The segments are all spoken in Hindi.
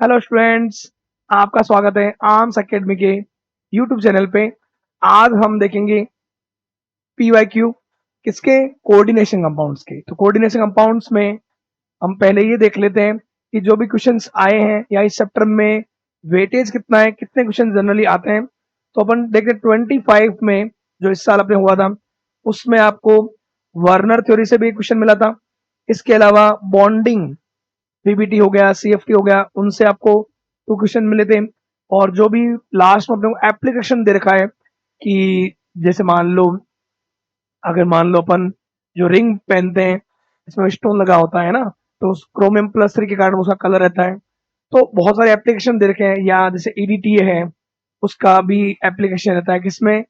हेलो स्टूडेंट्स, आपका स्वागत है आर्म्स एकेडमी के यूट्यूब चैनल पे। आज हम देखेंगे पीवाईक्यू किसके, कोऑर्डिनेशन कंपाउंड्स के। तो कोऑर्डिनेशन कंपाउंड्स में हम पहले ये देख लेते हैं कि जो भी क्वेश्चंस आए हैं या इस चैप्टर में वेटेज कितना है, कितने क्वेश्चन जनरली आते हैं। तो अपन देखते हैं 25 में जो इस साल अपने हुआ था उसमें आपको वर्नर थ्योरी से भी एक क्वेश्चन मिला था। इसके अलावा बॉन्डिंग पीबीटी हो गया, सीएफटी हो गया, उनसे आपको 2 क्वेश्चन मिले थे। और जो भी लास्ट में अपने को एप्लीकेशन दे रखा है कि जैसे मान लो अपन जो रिंग पहनते हैं इसमें स्टोन लगा होता है ना, तो उस क्रोमियम प्लस 3 के कारण उसका कलर रहता है। तो बहुत सारे एप्लीकेशन दे रखे हैं, या जैसे ईडीटीए है उसका भी एप्लीकेशन रहता है किसमें,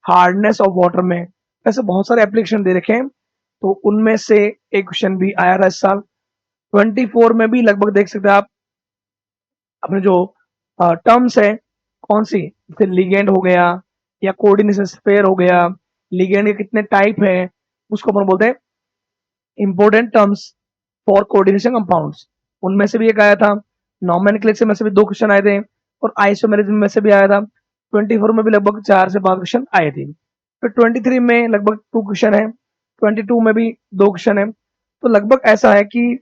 हार्डनेस ऑफ वाटर में। ऐसे बहुत सारे एप्लीकेशन दे रखे हैं, तो उनमें से एक क्वेश्चन भी आया था इस साल 24 में भी। लगभग देख सकते हैं आप अपने जो टर्म्स है कौन सी, जैसे लिगेंड हो गया या कोऑर्डिनेशन स्फीयर हो गया, लिगेंड के कितने टाइप है उसको अपन बोलते हैं important terms for coordination compounds. उनमें से भी एक आया था। नॉमेनक्लेचर में से भी 2 क्वेश्चन आए थे, और आइसोमेरिज्म में से भी आया था। 24 में भी लगभग 4 से 5 क्वेश्चन आए थे। फिर 23 में लगभग 2 क्वेश्चन है, 22 में भी 2 क्वेश्चन है। तो लगभग ऐसा है कि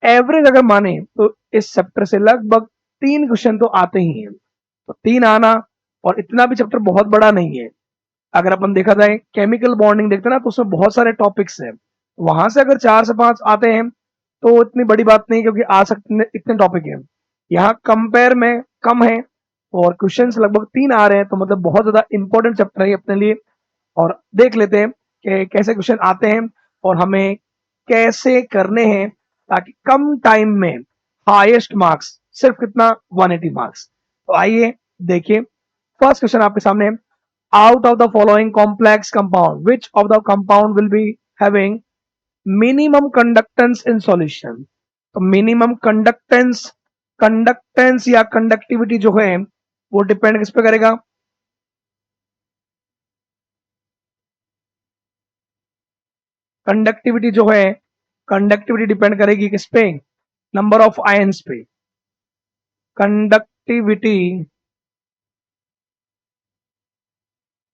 एवरेज अगर माने तो इस चैप्टर से लगभग 3 क्वेश्चन तो आते ही हैं। तो 3 आना, और इतना भी चैप्टर बहुत बड़ा नहीं है। अगर अपन देखा जाए केमिकल बॉन्डिंग देखते हैं ना, तो उसमें बहुत सारे टॉपिक्स हैं। वहां से अगर 4 से 5 आते हैं तो इतनी बड़ी बात नहीं, क्योंकि आ सकते इतने टॉपिक हैं। यहाँ कंपेयर में कम है, और क्वेश्चंस लगभग 3 आ रहे हैं, तो मतलब बहुत ज्यादा इंपॉर्टेंट चैप्टर है अपने लिए। और देख लेते हैं कि कैसे क्वेश्चन आते हैं और हमें कैसे करने हैं, ताकि कम टाइम में हाईएस्ट मार्क्स, सिर्फ कितना, 180 मार्क्स। तो आइए देखिए, फर्स्ट क्वेश्चन आपके सामने है। Out of the following complex compound which of the compound will be having minimum conductance in solution. तो मिनिमम कंडक्टेंस, कंडक्टेंस या कंडक्टिविटी जो है वो डिपेंड किस पे करेगा, कंडक्टिविटी जो है, कंडक्टिविटी डिपेंड करेगी किस पे, नंबर ऑफ आयंस पे। कंडक्टिविटी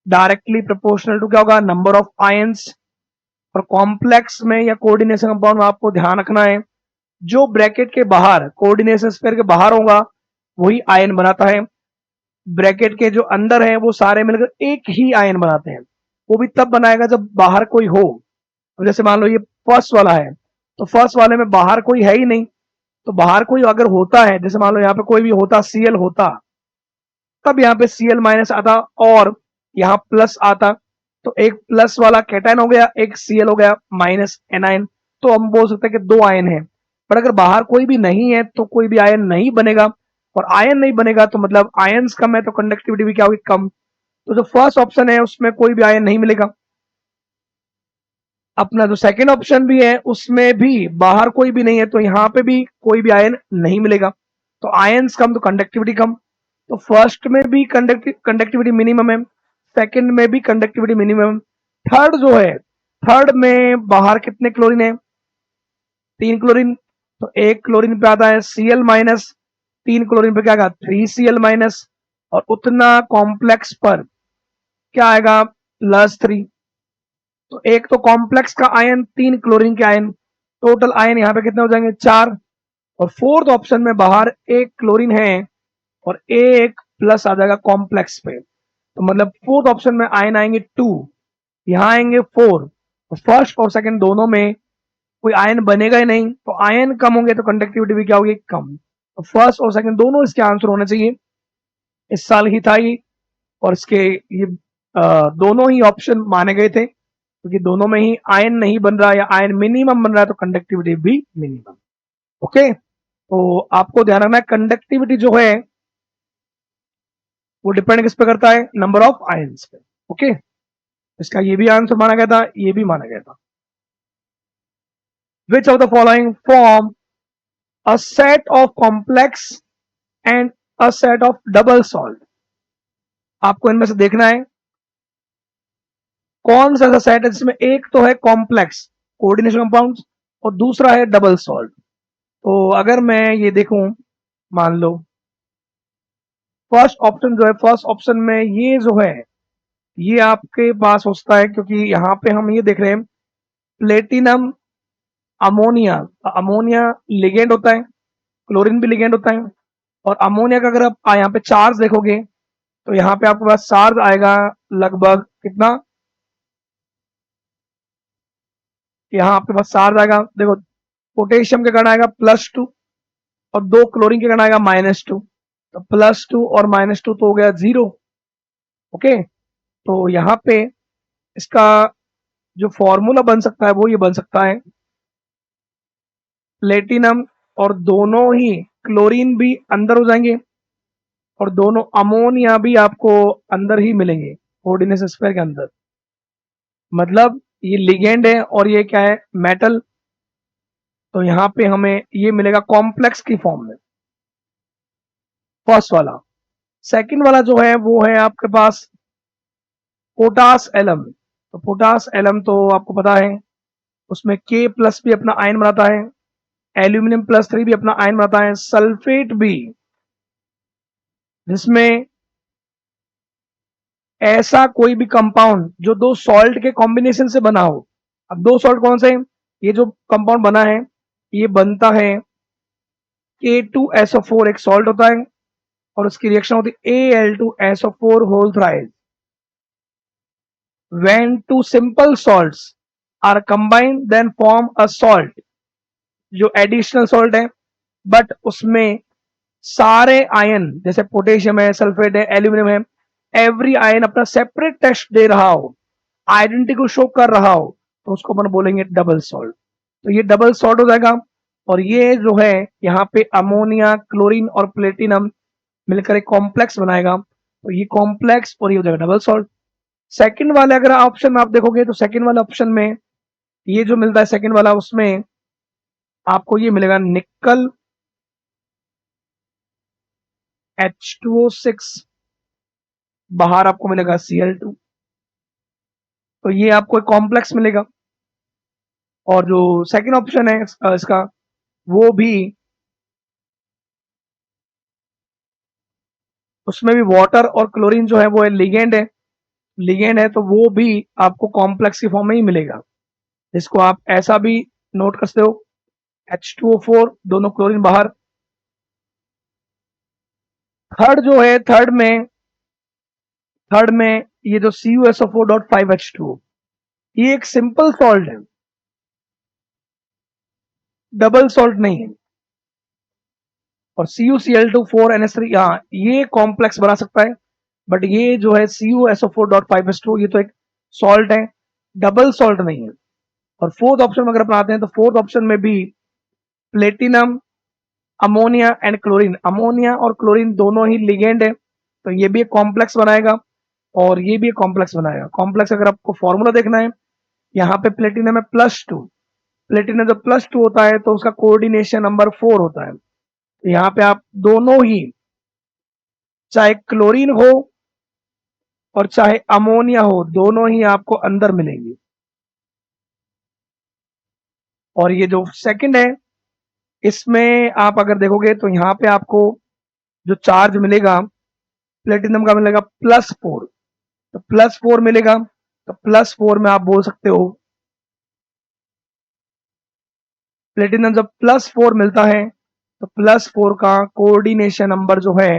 डायरेक्टली प्रोपोर्शनल टू क्या होगा, नंबर ऑफ आयंस। और कॉम्प्लेक्स में या कोऑर्डिनेशन कंपाउंड में आपको ध्यान रखना है, जो ब्रैकेट के बाहर, कोऑर्डिनेशन स्फीयर के बाहर होगा वही आयन बनाता है। ब्रैकेट के जो अंदर है वो सारे मिलकर एक ही आयन बनाते हैं। वो भी तब बनाएगा जब बाहर कोई हो। अब जैसे मान लो ये फर्स्ट वाला है, तो फर्स्ट वाले में बाहर कोई है ही नहीं। तो बाहर कोई अगर होता है, जैसे मान लो यहाँ पे कोई भी होता, सीएल होता, तब यहाँ पे सीएल माइनस आता और यहाँ प्लस आता। तो एक प्लस वाला कैटायन हो गया, एक सीएल हो गया माइनस एनायन। तो हम बोल सकते हैं कि 2 आयन है। पर अगर बाहर कोई भी नहीं है तो कोई भी आयन नहीं बनेगा, और आयन नहीं बनेगा तो मतलब आयंस कम है, तो कंडक्टिविटी भी क्या होगी, कम। तो जो फर्स्ट ऑप्शन है उसमें कोई भी आयन नहीं मिलेगा। अपना जो सेकंड ऑप्शन भी है उसमें भी बाहर कोई भी नहीं है, तो यहाँ पे भी कोई भी आयन नहीं मिलेगा। तो आयंस कम तो कंडक्टिविटी कम। तो फर्स्ट में भी कंडक्टिविटी मिनिमम है, सेकंड में भी कंडक्टिविटी मिनिमम। थर्ड जो है, थर्ड में बाहर कितने क्लोरीन है, 3 क्लोरीन। तो एक क्लोरीन पे आता है सीएल माइनस, 3 क्लोरीन पे क्या आएगा, 3 CL माइनस। और उतना कॉम्प्लेक्स पर क्या आएगा, +3। तो एक तो कॉम्प्लेक्स का आयन, 3 क्लोरीन के आयन, टोटल आयन यहाँ पे कितने हो जाएंगे, 4। और फोर्थ ऑप्शन में बाहर एक क्लोरीन है और एक प्लस आ जाएगा कॉम्प्लेक्स पे। तो मतलब फोर्थ ऑप्शन में आयन आएंगे 2, यहाँ आएंगे 4। तो फर्स्ट और सेकंड दोनों में कोई आयन बनेगा ही नहीं, तो आयन कम होंगे तो कंडक्टिविटी भी क्या होगी, कम। तो फर्स्ट और सेकंड दोनों इसके आंसर होने चाहिए। इस साल ही था ये, और इसके ये दोनों ही ऑप्शन माने गए थे, क्योंकि दोनों में ही आयन नहीं बन रहा या आयन मिनिमम बन रहा है, तो कंडक्टिविटी भी मिनिमम। ओके, तो आपको ध्यान रखना है कंडक्टिविटी जो है वो डिपेंड किस पे करता है, नंबर ऑफ आयंस पे। ओके, इसका ये भी आंसर माना गया था, ये भी माना गया था। विच of the following form a set of complex and a set of double salt. आपको इनमें से देखना है कौन सा ऐसा सेट है जिसमें एक तो है कॉम्प्लेक्स कोऑर्डिनेशन कंपाउंड्स और दूसरा है डबल सॉल्ट। तो अगर मैं ये देखूं मान लो फर्स्ट ऑप्शन जो है, फर्स्ट ऑप्शन में ये जो है ये आपके पास होता है, क्योंकि यहाँ पे हम ये देख रहे हैं प्लेटिनम अमोनिया। अमोनिया लिगेंड होता है, क्लोरीन भी लिगेंड होता है। और अमोनिया का अगर आप यहाँ पे चार्ज देखोगे तो यहाँ पे आपके पास चार्ज आएगा लगभग कितना, यहाँ आपके पास चार्ज आएगा, देखो पोटेशियम के कण आएगा +2 और 2 क्लोरीन के कण आएगा -2। तो +2 और -2 तो हो गया 0। ओके, तो यहाँ पे इसका जो फॉर्मूला बन सकता है वो ये बन सकता है प्लेटिनम और दोनों ही क्लोरीन भी अंदर हो जाएंगे और दोनों अमोनिया भी आपको अंदर ही मिलेंगे कोऑर्डिनेशन स्क्वायर के अंदर। मतलब ये लिगेंड है और ये क्या है, मेटल। तो यहाँ पे हमें ये मिलेगा कॉम्प्लेक्स की फॉर्म में, फर्स्ट वाला। सेकंड वाला जो है वो है आपके पास पोटास एलम। तो पोटास एलम तो आपको पता है उसमें K+ भी अपना आयन बनाता है, एल्यूमिनियम +3 भी अपना आयन बनाता है, सल्फेट भी, जिसमें ऐसा कोई भी कंपाउंड जो दो सॉल्ट के कॉम्बिनेशन से बना हो। अब दो सॉल्ट कौन से हैं? ये जो कंपाउंड बना है ये बनता है K2SO4 एक सॉल्ट होता है और उसकी रिएक्शन होती है Al2SO4 whole thrice. When two simple salts are combined then form a salt, जो एडिशनल सॉल्ट है बट उसमें सारे आयन जैसे पोटेशियम है, सल्फेट है, एल्यूमिनियम है, एवरी आयन अपना सेपरेट टेस्ट दे रहा हो, आइडेंटिटी को शो कर रहा हो, तो उसको अपन बोलेंगे डबल सॉल्ट। तो ये डबल सॉल्ट हो जाएगा और ये जो है यहाँ पे अमोनिया, क्लोरीन और प्लेटिनम मिलकर एक कॉम्प्लेक्स बनाएगा। तो ये कॉम्प्लेक्स और ये हो जाएगा डबल सॉल्ट। सेकंड वाले अगर ऑप्शन में आप देखोगे तो सेकंड वाले ऑप्शन में ये जो मिलता है सेकंड वाला, उसमें आपको ये मिलेगा निकल H2O6, बाहर आपको मिलेगा Cl2। तो ये आपको एक कॉम्प्लेक्स मिलेगा। और जो सेकंड ऑप्शन है इसका वो भी, उसमें भी वाटर और क्लोरीन जो है वो है लिगेंड है, लिगेंड है तो वो भी आपको कॉम्प्लेक्स की फॉर्म में ही मिलेगा, जिसको आप ऐसा भी नोट कर सकते हो H2O4 दोनों क्लोरीन बाहर। थर्ड जो है थर्ड में ये जो CuSO4.5H2O, ये एक सिंपल सॉल्ट है, डबल सॉल्ट नहीं है। और CuCl2 4NH3 हाँ ये कॉम्प्लेक्स बना सकता है, बट ये जो है CuSO4.5H2O ये तो एक सॉल्ट है, डबल सॉल्ट नहीं है। और फोर्थ ऑप्शन में अगर अपन आते हैं तो फोर्थ ऑप्शन में भी platinum, ammonia and chlorine, ammonia और क्लोरीन दोनों ही लिगेंड है, तो ये भी एक कॉम्प्लेक्स बनाएगा और ये भी एक कॉम्प्लेक्स बनाएगा। कॉम्प्लेक्स अगर आपको फॉर्मूला देखना है, यहाँ पे प्लेटिनम है +2, प्लेटिनम जब +2 होता है तो उसका कोऑर्डिनेशन नंबर 4 होता है। तो यहाँ पे आप दोनों ही, चाहे क्लोरीन हो और चाहे अमोनिया हो, दोनों ही आपको अंदर मिलेंगे। और ये जो सेकंड है इसमें आप अगर देखोगे तो यहाँ पे आपको जो चार्ज मिलेगा प्लेटिनम का मिलेगा +4, तो +4 मिलेगा। तो +4 में आप बोल सकते हो प्लेटिनम जब +4 मिलता है तो +4 का कोऑर्डिनेशन नंबर जो है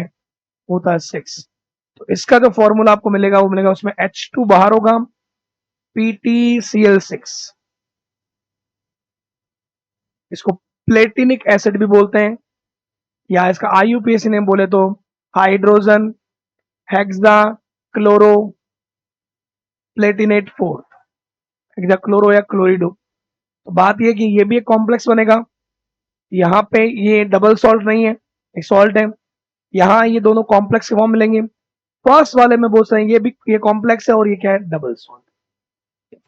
होता है 6। तो इसका जो फॉर्मूला आपको मिलेगा वो मिलेगा, उसमें H2 बाहर होगा, PtCl6। इसको प्लेटिनिक एसिड भी बोलते हैं, या इसका IUPAC नेम बोले तो hydrogen hexa chloro Palatinate 4, hexa chloro या क्लोरिडो। तो बात यह कि ये भी एक कॉम्प्लेक्स बनेगा, यहाँ पे ये डबल सॉल्ट नहीं है, एक सॉल्ट है, यहाँ ये दोनों कॉम्प्लेक्स के फॉर्म मिलेंगे। फर्स्ट वाले में बोलते हैं ये भी ये कॉम्प्लेक्स है और ये क्या है, डबल सॉल्ट।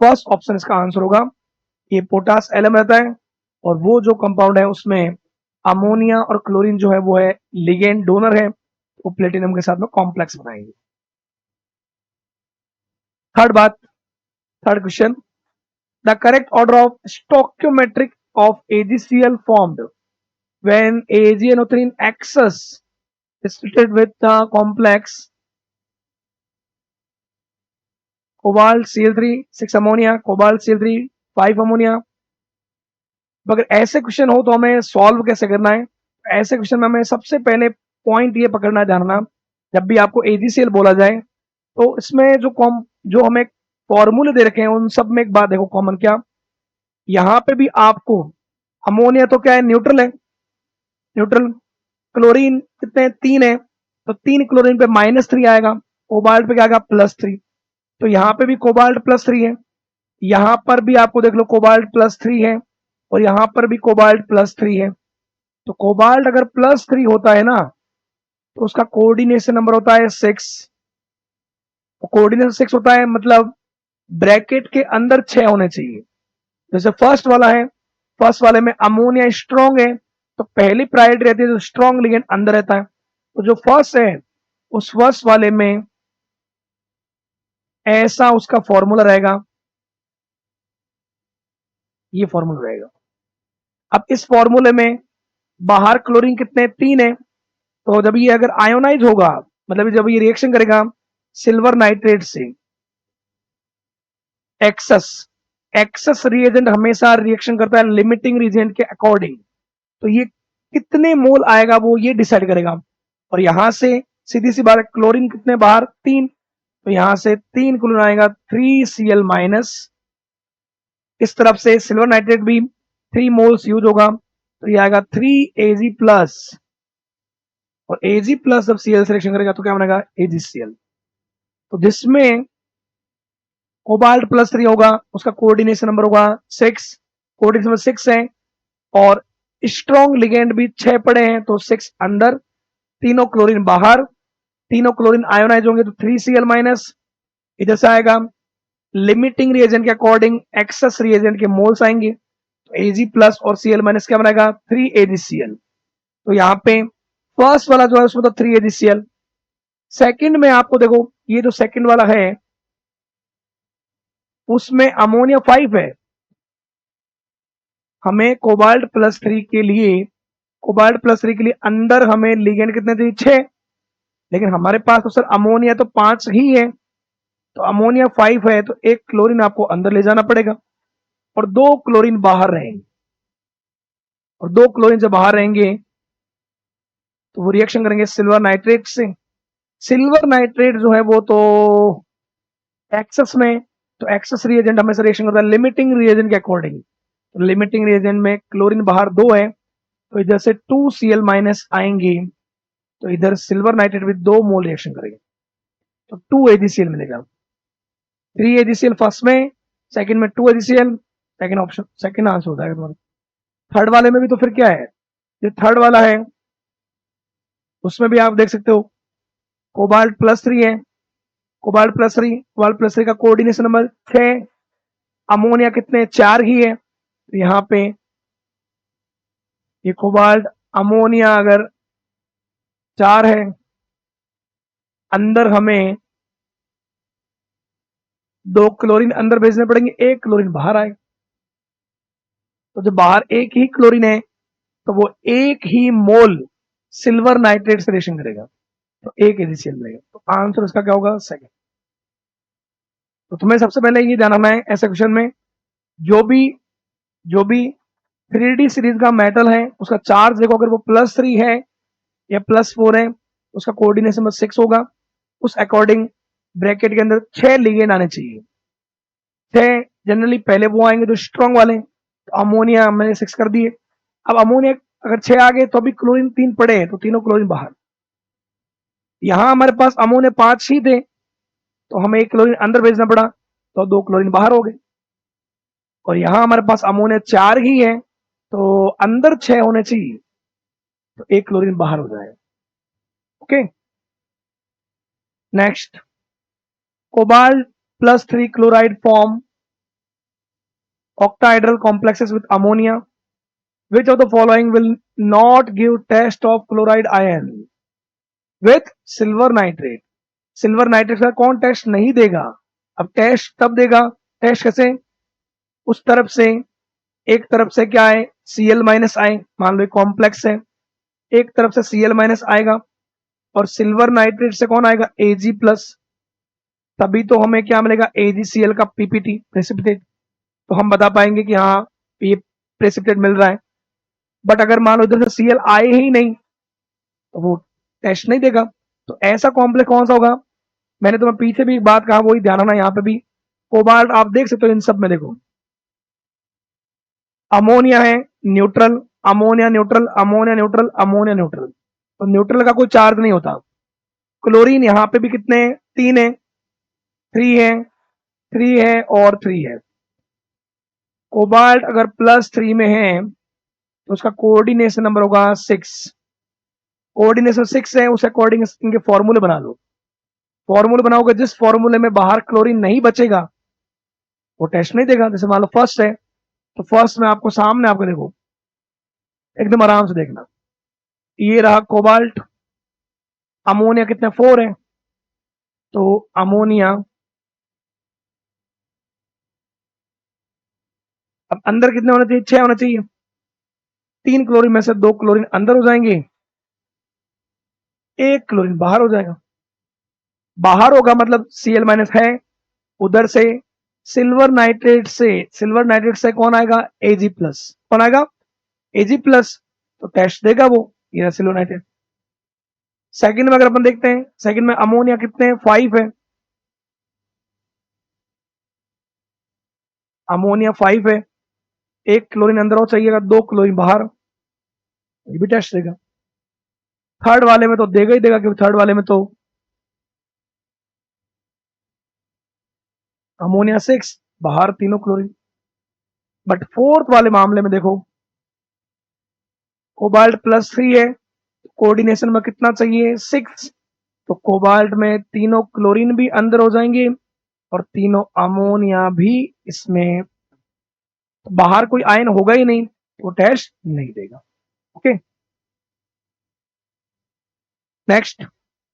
फर्स्ट ऑप्शन इसका आंसर होगा। ये पोटास एलम रहता है और वो जो कंपाउंड है उसमें अमोनिया और क्लोरीन जो है वो है लिगेंड डोनर है, वो प्लेटिनम के साथ में कॉम्प्लेक्स बनाएंगे। Third question, the correct order of stoichiometric of AgCl formed when AgNO3 in excess is treated with the complex cobalt Cl3 6 ammonia, cobalt Cl3 5 ammonia। अगर ऐसे क्वेश्चन हो तो हमें सॉल्व कैसे करना है? ऐसे क्वेश्चन में हमें सबसे पहले पॉइंट ये पकड़ना जानना, जब भी आपको AgCl बोला जाए तो इसमें जो हमें फॉर्मूले दे रखे हैं उन सब में एक बात देखो कॉमन क्या, यहाँ पे भी आपको अमोनिया तो क्या है, न्यूट्रल है, न्यूट्रल। क्लोरीन कितने, 3 है, तो 3 क्लोरीन पे -3 आएगा, कोबाल्ट पे क्या आएगा, +3। तो यहाँ पे भी कोबाल्ट +3 है, यहाँ पर भी आपको देख लो कोबाल्ट +3 है, और यहाँ पर भी कोबाल्ट +3 है। तो कोबाल्ट अगर +3 होता है ना तो उसका कोऑर्डिनेशन नंबर होता है 6। कोऑर्डिनेशन 6 होता है मतलब ब्रैकेट के अंदर 6 होने चाहिए। जैसे फर्स्ट वाला है, फर्स्ट वाले में अमोनिया स्ट्रॉन्ग है तो पहली प्रायोरिटी रहती है जो स्ट्रॉन्ग लिगेंड अंदर रहता है। तो जो फर्स्ट है उस फर्स्ट वाले में ऐसा उसका फॉर्मूला रहेगा, ये फॉर्मूला रहेगा। अब इस फॉर्मूले में बाहर क्लोरीन कितने, 3 है, तो जब ये अगर आयोनाइज होगा मतलब जब ये रिएक्शन करेगा सिल्वर नाइट्रेट से, एक्सेस रिएजेंट हमेशा रिएक्शन करता है लिमिटिंग रिएजेंट के अकॉर्डिंग, तो ये कितने मोल आएगा वो ये डिसाइड करेगा। और यहां से सीधी सी बात है, क्लोरीन कितने बाहर, 3, तो यहां से 3 क्लोरीन आएगा, 3Cl-। इस तरफ से सिल्वर नाइट्रेट भी 3 मोल्स यूज होगा, तो ये आएगा 3Ag+, और Ag+ जब Cl से रिएक्शन करेगा तो क्या बनेगा, AgCl। तो जिसमें कोबाल्ट +3 होगा उसका कोऑर्डिनेशन नंबर होगा 6, कोऑर्डिनेशन नंबर 6 है, और स्ट्रॉन्ग लिगेंड भी 6 पड़े हैं तो 6 अंदर, तीनों क्लोरीन बाहर, तीनों क्लोरीन आयोनाइज होंगे तो 3Cl-। इधर से आएगा लिमिटिंग रिएजेंट के अकॉर्डिंग एक्सेस रिएजेंट के मोल्स आएंगे, तो Ag+ और Cl- क्या बनेगा, 3AgCl। तो यहाँ पे फर्स्ट वाला जो है उसमें तो 3AgCl। सेकंड में आपको देखो ये जो सेकंड वाला है उसमें अमोनिया 5 है, हमें कोबाल्ट +3 के लिए, कोबाल्ट +3 के लिए अंदर हमें लिगेंड कितने चाहिए, 6, लेकिन हमारे पास तो सर अमोनिया तो 5 ही है, तो अमोनिया 5 है तो 1 क्लोरीन आपको अंदर ले जाना पड़ेगा और 2 क्लोरीन बाहर रहेंगे, और 2 क्लोरीन जब बाहर रहेंगे तो वो रिएक्शन करेंगे सिल्वर नाइट्रेट से। सिल्वर नाइट्रेट जो है वो तो एक्सेस में, तो एक्सेस रिएजेंट हमेशा रिएक्शन करता है लिमिटिंग रिएजेंट के अकॉर्डिंग, तो लिमिटिंग रिएजेंट में क्लोरीन बाहर 2 है तो इधर से 2Cl- आएंगे, तो इधर सिल्वर नाइट्रेट भी 2 मोल रिएक्शन करेंगे तो 2AgCl मिलेगा। 3AgCl फर्स्ट में, सेकंड में 2AgCl, second option, second answer हो जाएगा तुम्हारा। थर्ड वाले में भी तो फिर क्या है, जो थर्ड वाला है उसमें भी आप देख सकते हो कोबाल्ट +3 है, कोबाल्ट +3 का कोऑर्डिनेशन नंबर 6, अमोनिया कितने, 4 ही है, तो यहाँ पे ये कोबाल्ट अमोनिया अगर 4 है, अंदर हमें 2 क्लोरीन अंदर भेजने पड़ेंगे, 1 क्लोरीन बाहर आए, तो जब बाहर 1 ही क्लोरीन है तो वो 1 ही मोल सिल्वर नाइट्रेट से रिएक्शन करेगा तो 1 AgCl मिलेगा, तो आंसर इसका क्या होगा, सेकंड। तो तुम्हें सबसे पहले ये जानना है ऐसे क्वेश्चन में जो भी 3D सीरीज का मेटल है उसका चार्ज देखो, अगर वो +3 है या +4 है उसका कोऑर्डिनेशन नंबर 6 होगा, उस अकॉर्डिंग ब्रैकेट के अंदर 6 लिगेंड आने चाहिए। 6 जनरली पहले वो आएंगे जो स्ट्रॉन्ग वाले, तो अमोनिया मैंने 6 कर दिए। अब अमोनिया अगर 6 आ गए तो अभी क्लोरीन 3 पड़े हैं तो तीनों क्लोरीन बाहर। यहां हमारे पास अमोनिया 5 ही थे तो हमें 1 क्लोरीन अंदर भेजना पड़ा तो 2 क्लोरीन बाहर हो गए, और यहां हमारे पास अमोनिया 4 ही है तो अंदर 6 होने चाहिए तो 1 क्लोरीन बाहर हो जाएगा। Okay, next, cobalt +3 chloride form octahedral complexes with ammonia. Which of the following will not give test of chloride ion with silver nitrate? Silver nitrate का कौन टेस्ट नहीं देगा? अब टेस्ट तब देगा, टेस्ट कैसे, उस तरफ से, एक तरफ से क्या है Cl माइनस आए, मान लो कॉम्प्लेक्स है, एक तरफ से Cl माइनस आएगा और सिल्वर नाइट्रेट से कौन आएगा, Ag प्लस, तभी तो हमें क्या मिलेगा, AgCl का पीपीटी प्रेसिपिटेट, तो हम बता पाएंगे कि हाँ ये प्रेसिपिटेट मिल रहा है। बट अगर मान लो इधर से Cl आए ही नहीं तो वो टेस्ट नहीं देगा। तो ऐसा कॉम्प्लेक्स कौन सा होगा, मैंने तुम्हें पीछे भी एक बात कहा, वही ध्यान रखना, यहाँ पे भी कोबाल्ट आप देख सकते हो इन सब में, देखो अमोनिया है neutral, ammonia neutral, ammonia neutral, ammonia neutral, तो न्यूट्रल का कोई चार्ज नहीं होता। क्लोरीन यहाँ पे भी कितने हैं, 3 है, 3 है, 3 है और 3 है। कोबाल्ट अगर +3 में है तो उसका कोऑर्डिनेशन नंबर होगा 6, कोऑर्डिनेशन 6 है, उस अकॉर्डिंग इनके फॉर्मूले बना लो। फॉर्मूले बनाओगे, जिस फॉर्मूले में बाहर क्लोरीन नहीं बचेगा वो टेस्ट नहीं देगा। जैसे मान लो फर्स्ट है, तो फर्स्ट में आपको सामने, आपको देखो एकदम आराम से देखना, ये रहा कोबाल्ट, अमोनिया कितने 4 है, तो अमोनिया, अब अंदर कितने होने चाहिए, 6 होना चाहिए, 3 क्लोरीन में से 2 क्लोरीन अंदर हो जाएंगे, 1 क्लोरीन बाहर हो जाएगा। बाहर होगा मतलब Cl माइनस है, उधर से सिल्वर नाइट्रेट से कौन आएगा, Ag प्लस, कौन आएगा, Ag प्लस, तो टेस्ट देगा वो, ये सिल्वर नाइट्रेट। सेकंड में अगर अपन देखते हैं, सेकंड में अमोनिया कितने 5 है, अमोनिया 5 है, 1 क्लोरीन अंदर हो चाहिएगा, 2 क्लोरीन बाहर, ये भी टेस्ट देगा। थर्ड वाले में तो देगा ही देगा, क्योंकि थर्ड वाले में तो अमोनिया 6, बाहर तीनों क्लोरीन। बट फोर्थ वाले मामले में देखो, कोबाल्ट +3 है, कोऑर्डिनेशन में कितना चाहिए, 6, तो कोबाल्ट में तीनों क्लोरीन भी अंदर हो जाएंगे और तीनों अमोनिया भी इसमें, तो बाहर कोई आयन होगा ही नहीं, तो टेस्ट नहीं देगा। Okay, next,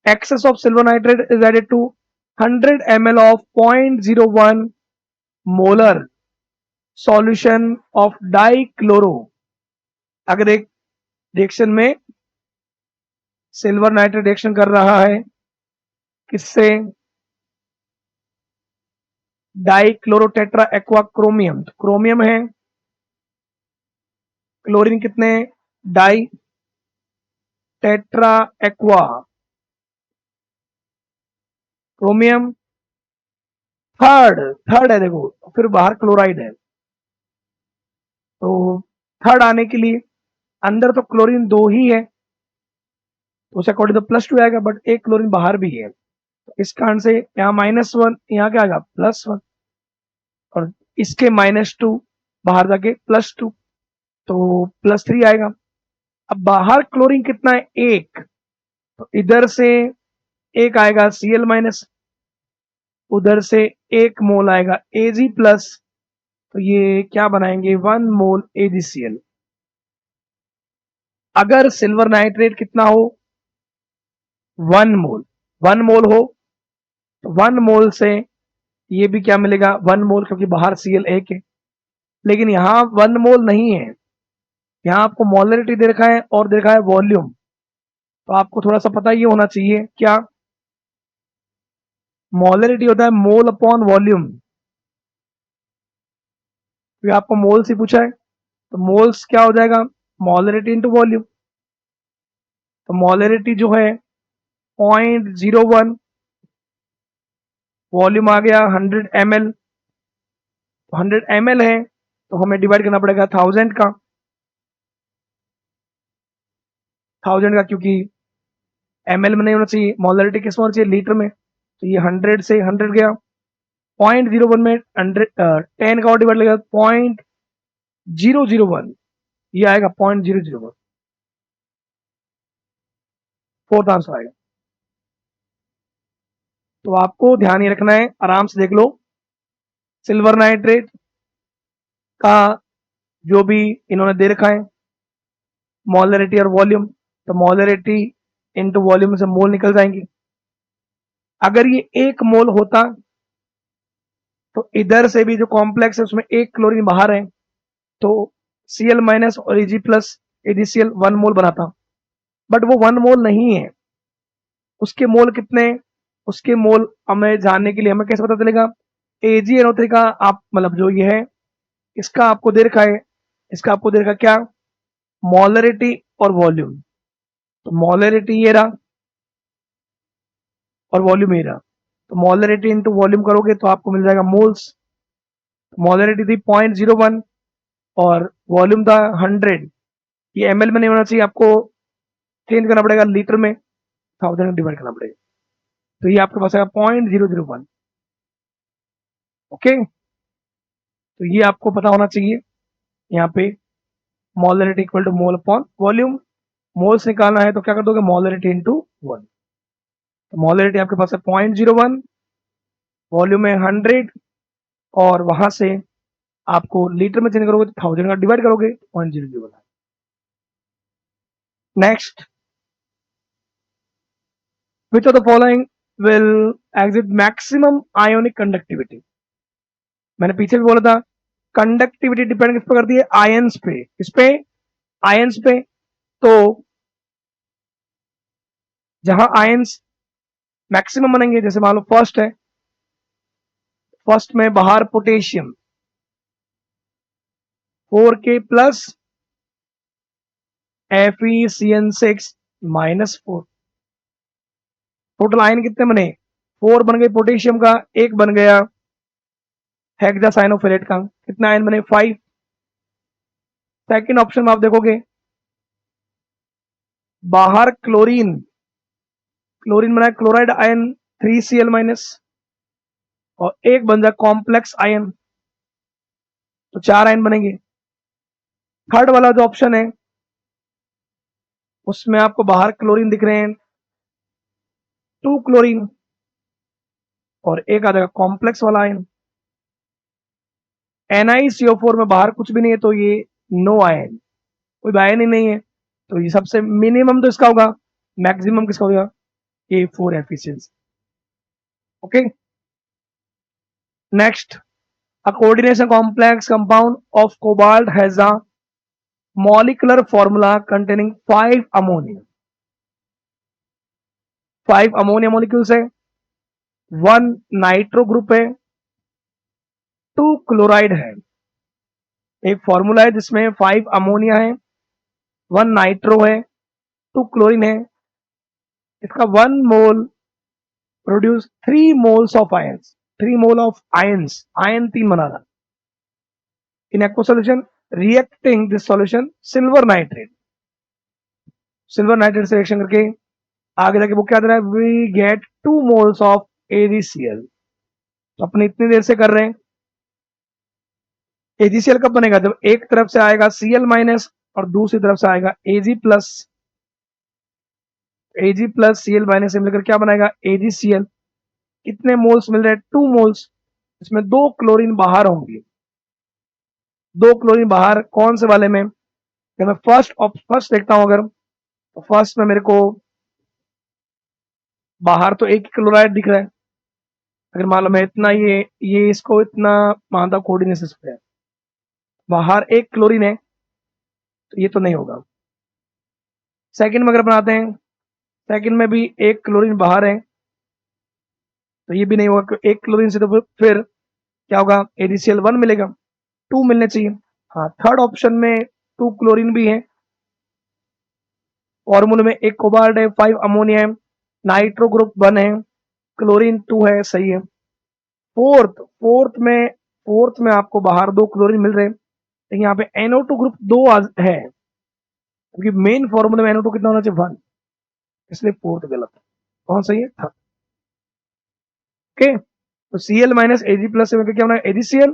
excess of silver nitrate is added to 100 ml of 0.01 molar solution of dichloro। अगर एक रिएक्शन में सिल्वर नाइट्रेट रिएक्शन कर रहा है किससे, डाइक्लोरोटेट्रा एक्वा क्रोमियम, तो क्रोमियम है, क्लोरीन कितने, di tetra aqua chromium, third third है देखो, फिर बाहर क्लोराइड है, तो थर्ड आने के लिए अंदर तो क्लोरीन 2 ही है, तो उस अकॉर्डिंग तो +2 आएगा, बट एक क्लोरीन बाहर भी है, तो इस कारण से यहाँ -1, यहाँ क्या आएगा +1, और इसके -2 बाहर जाके +2, तो +3 आएगा। अब बाहर क्लोरीन कितना है, 1, तो इधर से 1 आएगा Cl माइनस, उधर से 1 मोल आएगा Ag प्लस, तो ये क्या बनाएंगे, 1 मोल AgCl। अगर सिल्वर नाइट्रेट कितना हो, 1 मोल, 1 मोल हो, तो 1 मोल से ये भी क्या मिलेगा, 1 मोल, क्योंकि बाहर Cl 1 है, लेकिन यहाँ 1 मोल नहीं है, यहाँ आपको मोलरिटी दे रखा है और दे रखा है वॉल्यूम, तो आपको थोड़ा सा पता ये होना चाहिए, क्या मोलरिटी होता है, मोल अपॉन वॉल्यूम, क्योंकि आपको मोल से पूछा है, तो मोल्स क्या हो जाएगा, मोलरिटी इंटू वॉल्यूम, तो मोलरिटी जो है 0.01, वॉल्यूम आ गया 100 ml, तो 100 ml है, तो हमें डिवाइड करना पड़ेगा 1000 का, 1000 का, क्योंकि ml में नहीं होना चाहिए, मोलरिटी किस में होना चाहिए, लीटर में, तो ये 100 से 100 गया, 0.01 में 10 का और डिवाइड लगेगा 0.001, ये आएगा 0.001, फोर्थ आंसर आएगा। तो आपको ध्यान ये रखना है, आराम से देख लो, सिल्वर नाइट्रेट का जो भी इन्होंने दे रखा है, मोलरिटी और वॉल्यूम, तो मोलरिटी इंटू वॉल्यूम से मोल निकल जाएंगे। अगर ये 1 मोल होता तो इधर से भी जो कॉम्प्लेक्स है उसमें 1 क्लोरीन बाहर है, तो Cl माइनस और Ag प्लस AgCl 1 मोल बनाता, बट वो 1 मोल नहीं है। उसके मोल कितने, उसके मोल हमें जानने के लिए हमें कैसे पता चलेगा? AgNO3 का आप मतलब जो ये है इसका आपको दे रखा है, इसका आपको दे रखा क्या? मोलरिटी और वॉल्यूम। तो मोलरिटी ये रहा और वॉल्यूम ये रहा। तो मोलरिटी इंटू वॉल्यूम करोगे तो आपको मिल जाएगा मोल्स। मोलरिटी थी 0.01 और वॉल्यूम था 100। ये ml में नहीं होना चाहिए, आपको चेंज करना पड़ेगा लीटर में, 1000 डिवाइड करना पड़ेगा। तो ये आपके पास आएगा 0.001। ओके, तो ये आपको पता होना चाहिए। यहाँ पे molarity equal to mole upon volume. Moles निकालना है तो क्या कर दोगे? Molarity into 1। तो मोलरिटी आपके पास है 0.01, वॉल्यूम है 100, और वहां से आपको लीटर में चेंज करोगे तो 1000 का डिवाइड करोगे 0.001। Next, which of the following will exit maximum ionic conductivity? मैंने पीछे भी बोला था कंडक्टिविटी डिपेंड किस पे करती है? आयंस पे। किस पे? आयंस पे। तो जहां आयंस मैक्सिमम बनेंगे, जैसे मान लो फर्स्ट है, फर्स्ट में बाहर potassium 4K plus FeCN6 -4। Total ion कितने बने? 4 बन गए पोटेशियम का, एक बन गया हेक्सासाइनोफिलेट का। कितने आयन बने? 5। सेकंड ऑप्शन में आप देखोगे बाहर क्लोरीन, क्लोरीन बना क्लोराइड आयन 3Cl- और एक बन जाए कॉम्प्लेक्स आयन, तो 4 आयन बनेंगे। थर्ड वाला जो ऑप्शन है उसमें आपको बाहर क्लोरीन दिख रहे हैं 2 क्लोरीन, और एक आ जाएगा कॉम्प्लेक्स वाला आयन। NiCO4 में बाहर कुछ भी नहीं है तो ये नो आयन, कोई आयन ही नहीं है। तो ये सबसे मिनिमम तो इसका होगा, मैक्सिमम किसका होगा? A4 efficiency. Okay, next, a coordination complex compound of cobalt has a molecular formula containing 5 ammonia। 5 ammonia molecules है, 1 नाइट्रो ग्रुप है, 2 क्लोराइड है। एक फॉर्मूला है जिसमें 5 अमोनिया है, 1 नाइट्रो है, 2 क्लोरीन है। इसका 1 mole produce 3 moles of ions. 3 mole of ions, ion 3 बना रहा। In aqua solution reacting this solution silver nitrate, silver nitrate से रिएक्शन करके आगे जाके वो क्या दे रहा है? We get 2 moles of AgCl। तो अपने इतनी देर से कर रहे हैं। AgCl कब बनेगा? जब एक तरफ से आएगा Cl- और दूसरी तरफ से आएगा Ag plus. Ag plus Cl- से मिलकर क्या बनाएगा? AgCl। कितने मोल्स मिल रहे हैं? 2 मोल्स। इसमें 2 क्लोरीन बाहर होंगे, 2 क्लोरीन बाहर कौन से वाले में? मैं फर्स्ट देखता हूं अगर, तो फर्स्ट में मेरे को बाहर तो एक क्लोराइड दिख रहा है। अगर मान लो मैं इतना ये इसको इतना मानता कोऑर्डिनेशन पे है, बाहर एक क्लोरीन है, तो ये तो नहीं होगा। सेकंड में अगर बनाते हैं, सेकंड में भी एक क्लोरीन बाहर है, तो ये भी नहीं होगा। एक क्लोरीन से तो फिर क्या होगा? AgCl 1 मिलेगा, 2 मिलने चाहिए। हाँ, थर्ड ऑप्शन में 2 क्लोरीन भी है, फॉर्मूले में एक कोबाल्ट है, 5 अमोनिया है, नाइट्रो ग्रुप 1 है, क्लोरीन 2 है, सही है। फोर्थ में आपको बाहर 2 क्लोरीन मिल रहे हैं, लेकिन यहाँ पे NO2 ग्रुप 2 है, क्योंकि मेन फॉर्मूले में NO2 कितना होना चाहिए? 1, इसलिए फोर्थ गलत है। कौन सही है? थर्ड। ओके, तो Cl- Ag प्लस से क्या होना है? AgCl,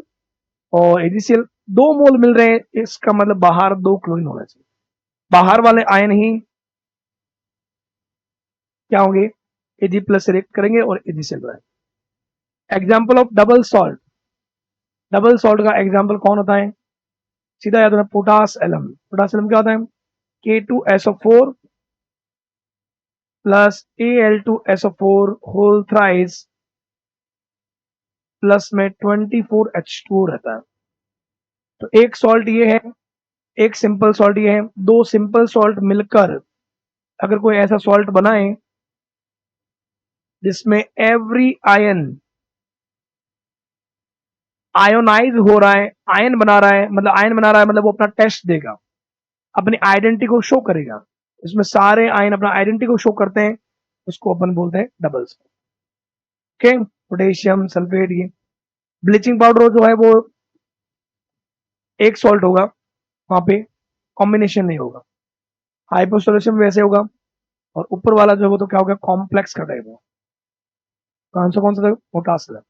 और AgCl 2 मोल मिल रहे हैं, इसका मतलब बाहर 2 क्लोरीन होना चाहिए। बाहर वाले आयन ही क्या होंगे? Ag प्लस से रिएक्ट करेंगे और AgCl बनाएंगे। Example of double salt, double salt का एग्जाम्पल कौन होता है? सीधा याद रखना, पोटास एलम। पोटास एलम क्या होता है? K2SO4 plus Al2SO4 whole thrice plus में 24H2 रहता है। तो एक सॉल्ट ये है, एक सिंपल सॉल्ट ये है, दो सिंपल सॉल्ट मिलकर अगर कोई ऐसा सॉल्ट बनाए जिसमें एवरी आयन आयोनाइज हो रहा है, आयन बना रहा है, मतलब आयन बना रहा है मतलब वो अपना टेस्ट देगा, अपनी आइडेंटिटी को शो करेगा। इसमें सारे आयन अपना आइडेंटिटी को शो करते हैं, उसको अपन बोलते हैं डबल्स। ओके, पोटेशियम सल्फेट, ये ब्लीचिंग पाउडर जो है वो एक सॉल्ट होगा, वहां पे कॉम्बिनेशन नहीं होगा। हाइपोसोलेशन वैसे होगा, और ऊपर वाला जो है वो तो क्या होगा, कॉम्प्लेक्स का टाइप होगा। तो आंसर कौन सा था, पोटासियम।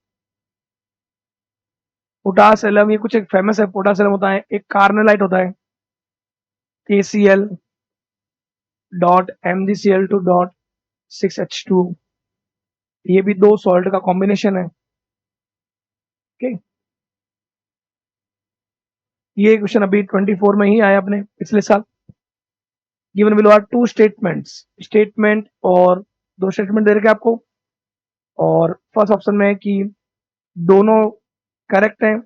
पोटासियम ये कुछ एक फेमस है, पोटासियम होता है एक कार्नेलाइट होता है, KCl dot MgCl2 dot 6H2, ये भी दो सॉल्ट का कॉम्बिनेशन है। ओके, ये क्वेश्चन अभी 24 में ही आया अपने पिछले साल। Given below are two statements, statement और दो स्टेटमेंट दे रखे आपको, और फर्स्ट ऑप्शन में है कि दोनों करेक्ट है,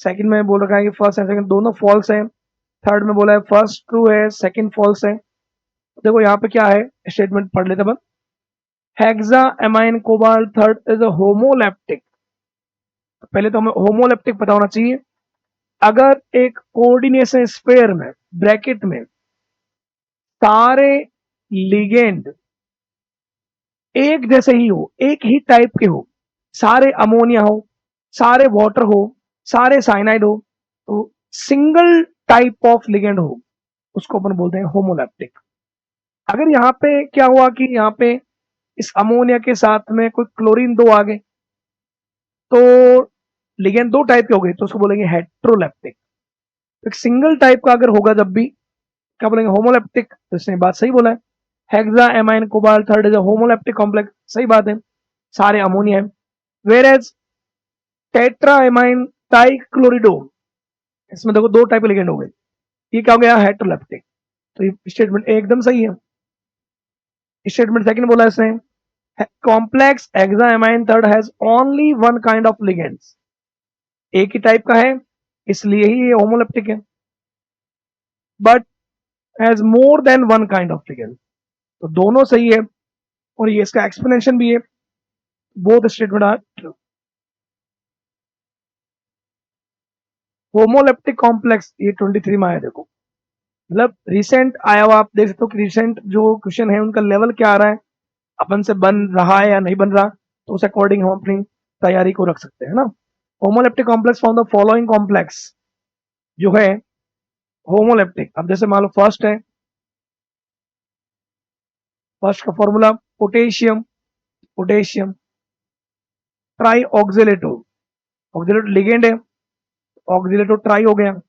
सेकंड में बोल रखा है कि फर्स्ट एंड सेकंड दोनों फॉल्स है, थर्ड में बोला है फर्स्ट ट्रू है सेकंड फॉल्स है। देखो यहाँ पे क्या है, स्टेटमेंट पढ़ लेते अपन। Hexa ammine cobalt third is a homoleptic. पहले तो हमें होमोलैप्टिक पता होना चाहिए। अगर एक कोऑर्डिनेशन स्पेयर में ब्रैकेट में सारे लिगेंड एक जैसे ही हो, एक ही टाइप के हो, सारे अमोनिया हो, सारे वाटर हो, सारे साइनाइड हो, तो सिंगल टाइप ऑफ लिगेंड हो, उसको अपन बोलते हैं होमोलैप्टिक। अगर यहाँ पे क्या हुआ कि यहाँ पे इस अमोनिया के साथ में कोई क्लोरीन दो आ गए, तो लिगेंड दो टाइप के हो गए, तो उसको बोलेंगे हेट्रोलैप्टिक। एक सिंगल टाइप का अगर होगा जब भी, क्या बोलेंगे, होमोलैप्टिक। तो इसने बात सही बोला है, hexa ammine cobalt third is a homoleptic complex, सही बात है, सारे अमोनिया है। वेर एज टेट्रा एमाइन टाइक्लोरिडो, इसमें देखो दो टाइप के लिगेंड हो गए, ये क्या हो गया, हेट्रोलैप्टिक। तो ये स्टेटमेंट एकदम सही है। स्टेटमेंट सेकंड बोला इसने, complex hexaammine third has only one kind of ligands, एक ही टाइप का है इसलिए ही ये होमोलैप्टिक है, but has more than one kind of ligand. तो दोनों सही है, और ये इसका एक्सप्लेनेशन भी है, both statement are true. Homoleptic complex ये 23 में आया, देखो मतलब रिसेंट आया हुआ, आप देख सकते हो कि रिसेंट जो क्वेश्चन है उनका लेवल क्या आ रहा है, अपन से बन रहा है या नहीं बन रहा, तो उस अकॉर्डिंग हम अपनी तैयारी को रख सकते हैं ना। Homoleptic complex from the following complex जो है होमोलैप्टिक। अब जैसे मान लो फर्स्ट है, फर्स्ट का formula potassium, potassium tri oxalato, oxalato ligand है, ऑक्सिलेटो ट्राई हो गया।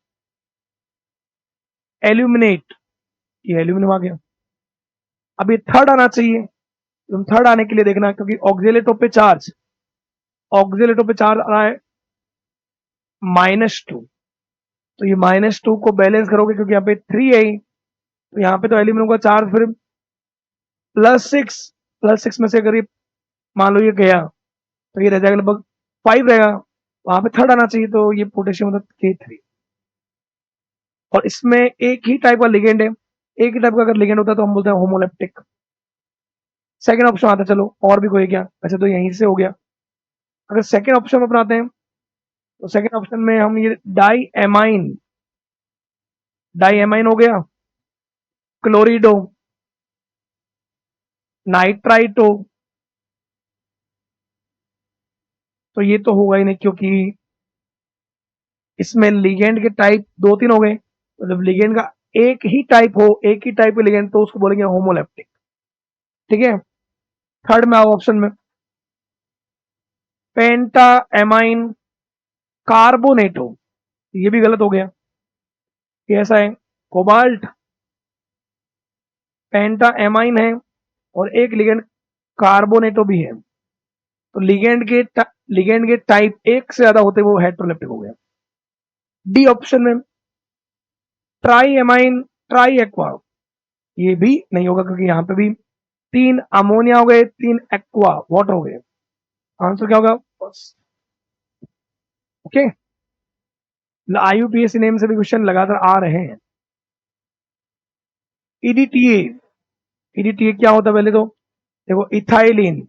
एल्यूमिनेट, ये एल्यूमिनियम आ गया। अब ये थर्ड आना चाहिए, तुम थर्ड आने के लिए देखना, क्योंकि ऑक्सिलेटो पे चार्ज, ऑक्सिलेटो पे चार्ज आ रहा है -2, तो ये -2 को बैलेंस करोगे, क्योंकि यहाँ पे 3 है, तो यहाँ पे तो एल्यूमिनियम का चार्ज फिर +6, +6 में से अगर ये मान लो ये गया, तो ये रह जाएगा लगभग 5 रहेगा, वहां पे थर्ड आना चाहिए, तो ये पोटेशियम मतलब K3। और इसमें एक ही टाइप का लिगेंड है, एक ही टाइप का अगर लिगेंड होता है तो हम बोलते हैं होमोलैप्टिक। सेकंड ऑप्शन आता है, चलो और भी कोई क्या, अच्छा तो यहीं से हो गया। अगर सेकंड ऑप्शन अपनाते हैं, तो सेकंड ऑप्शन में हम ये डाई एमाइन, डाई एमाइन हो गया, क्लोरिडो, नाइट्राइटो, तो ये तो होगा ही नहीं, क्योंकि इसमें लिगेंड के टाइप दो तीन हो गए, तो जब लिगेंड का एक ही टाइप हो, एक ही टाइप के लिगेंड, तो उसको बोलेंगे होमोलैप्टिक। ठीक है, थर्ड में आओ ऑप्शन में, पेंटा एमाइन कार्बोनेटो, ये भी गलत हो गया, कैसा है, कोबाल्ट पेंटा एमाइन है, और एक लिगेंड कार्बोनेटो भी है, तो लिगेंड के टाइप एक से ज्यादा होते वो हेट्रोलैप्टिक हो गया। डी ऑप्शन में ट्राई एमाइन ट्राई एक्वा, ये भी नहीं होगा, क्योंकि यहाँ पे भी 3 अमोनिया हो गए, 3 एक्वा वाटर हो गए, आंसर क्या होगा, ओके। IUPAC नेम से भी क्वेश्चन लगातार आ रहे हैं, ईडीटीए, ईडीटीए क्या होता है पहले तो देखो, इथाइलिन,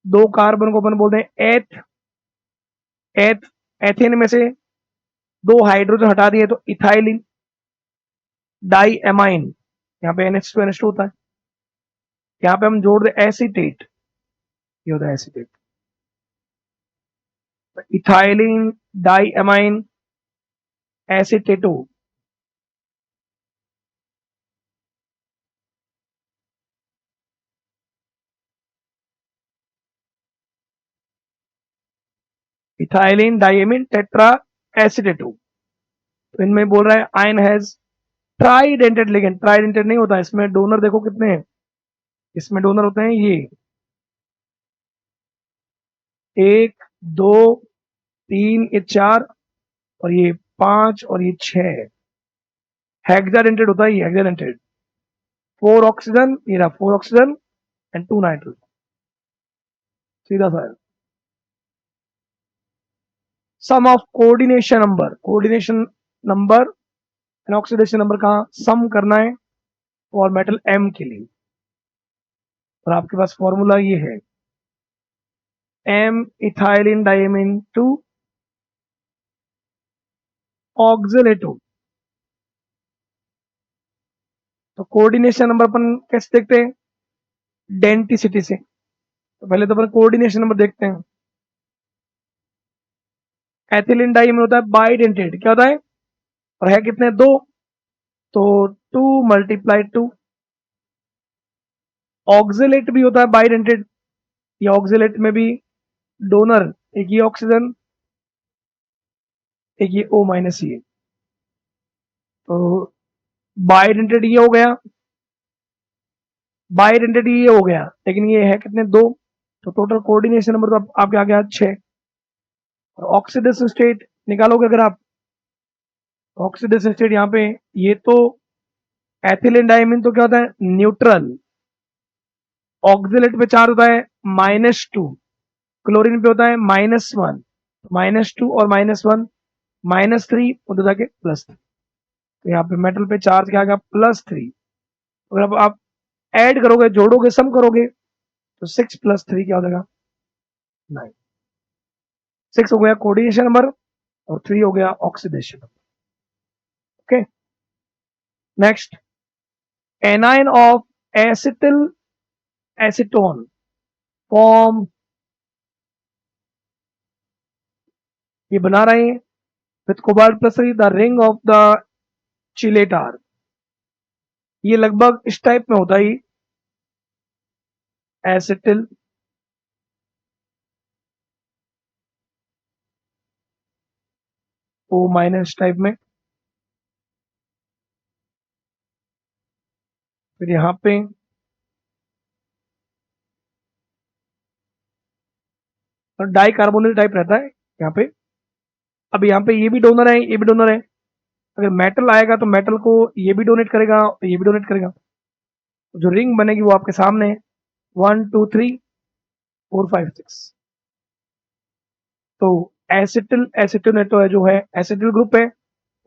दो कार्बन को अपन बोलते हैं एथ, एथ, एथेन में से दो हाइड्रोजन हटा दिए तो इथाइलिन। डाई एमाइन, यहाँ पे NH2 होता है, यहाँ पे हम जोड़ दे एसीटेट, ये होता है acetate, ethylene di amine acetato. Ethylene diamine tetra acetato. तो इनमें बोल रहा है ion has tridentate ligand, tridentate नहीं होता इसमें, डोनर देखो कितने हैं, इसमें डोनर होते हैं ये 1 2 3, ये 4 और ये 5 और ये 6, हेक्साडेंटेड होता है ये, हेक्साडेंटेड। 4 ऑक्सीजन, ये रहा 4 ऑक्सीजन एंड 2 नाइट्रोजन, सीधा सा है। Sum of coordination number, coordination number and oxidation number कहाँ सम करना है और मेटल M के लिए, और आपके पास फॉर्मूला ये है M इथाइलिन डाइएमिन 2 ऑक्सलेटो। तो कोऑर्डिनेशन नंबर अपन कैसे देखते हैं, डेंटिसिटी से। तो पहले तो अपन कोऑर्डिनेशन नंबर देखते हैं। एथिलीन डाइएमिन होता है बाइडेंटेड, क्या होता है, और है कितने, 2, तो 2 × 2। ऑक्सलेट भी होता है बाइडेंटेड, ये ऑक्सलेट में भी डोनर एक ये ऑक्सीजन, एक ये O- ये, तो बाइडेंटेड ये हो गया, बाइडेंटेड ये हो गया, लेकिन ये है कितने, 2, तो टोटल कोऑर्डिनेशन नंबर तो आपके आ गया 6। और ऑक्सीडेशन स्टेट निकालोगे अगर आप, ऑक्सीडेशन स्टेट यहाँ पे, ये तो एथिलीन डाइमीन तो क्या होता है न्यूट्रल, ऑक्सिलेट पे चार्ज होता है -2, क्लोरीन पे होता है -1, -2 और -1 -3 उधर जाके +3, तो यहाँ पे मेटल पे चार्ज क्या आ गया +3। अगर अब आप ऐड करोगे, जोड़ोगे, सम करोगे तो 6 + 3 क्या हो जाएगा 9। 6 हो गया कोऑर्डिनेशन नंबर और 3 हो गया oxidation number. Okay, next, anion of acetyl acetone form, ये बना रहे हैं with cobalt +3 the ring of the chelator. ये लगभग इस टाइप में होता है एसिटिल O- टाइप में। फिर यहाँ पे डाई कार्बोनिल टाइप रहता है यहाँ पे। अब यहाँ पे ये भी डोनर है, ये भी डोनर है, अगर मेटल आएगा तो मेटल को ये भी डोनेट करेगा, ये भी डोनेट करेगा, जो रिंग बनेगी वो आपके सामने है 1 2 3 4 5 6। तो एसिटिल एसिटोनेटो है जो है एसिटिल ग्रुप है,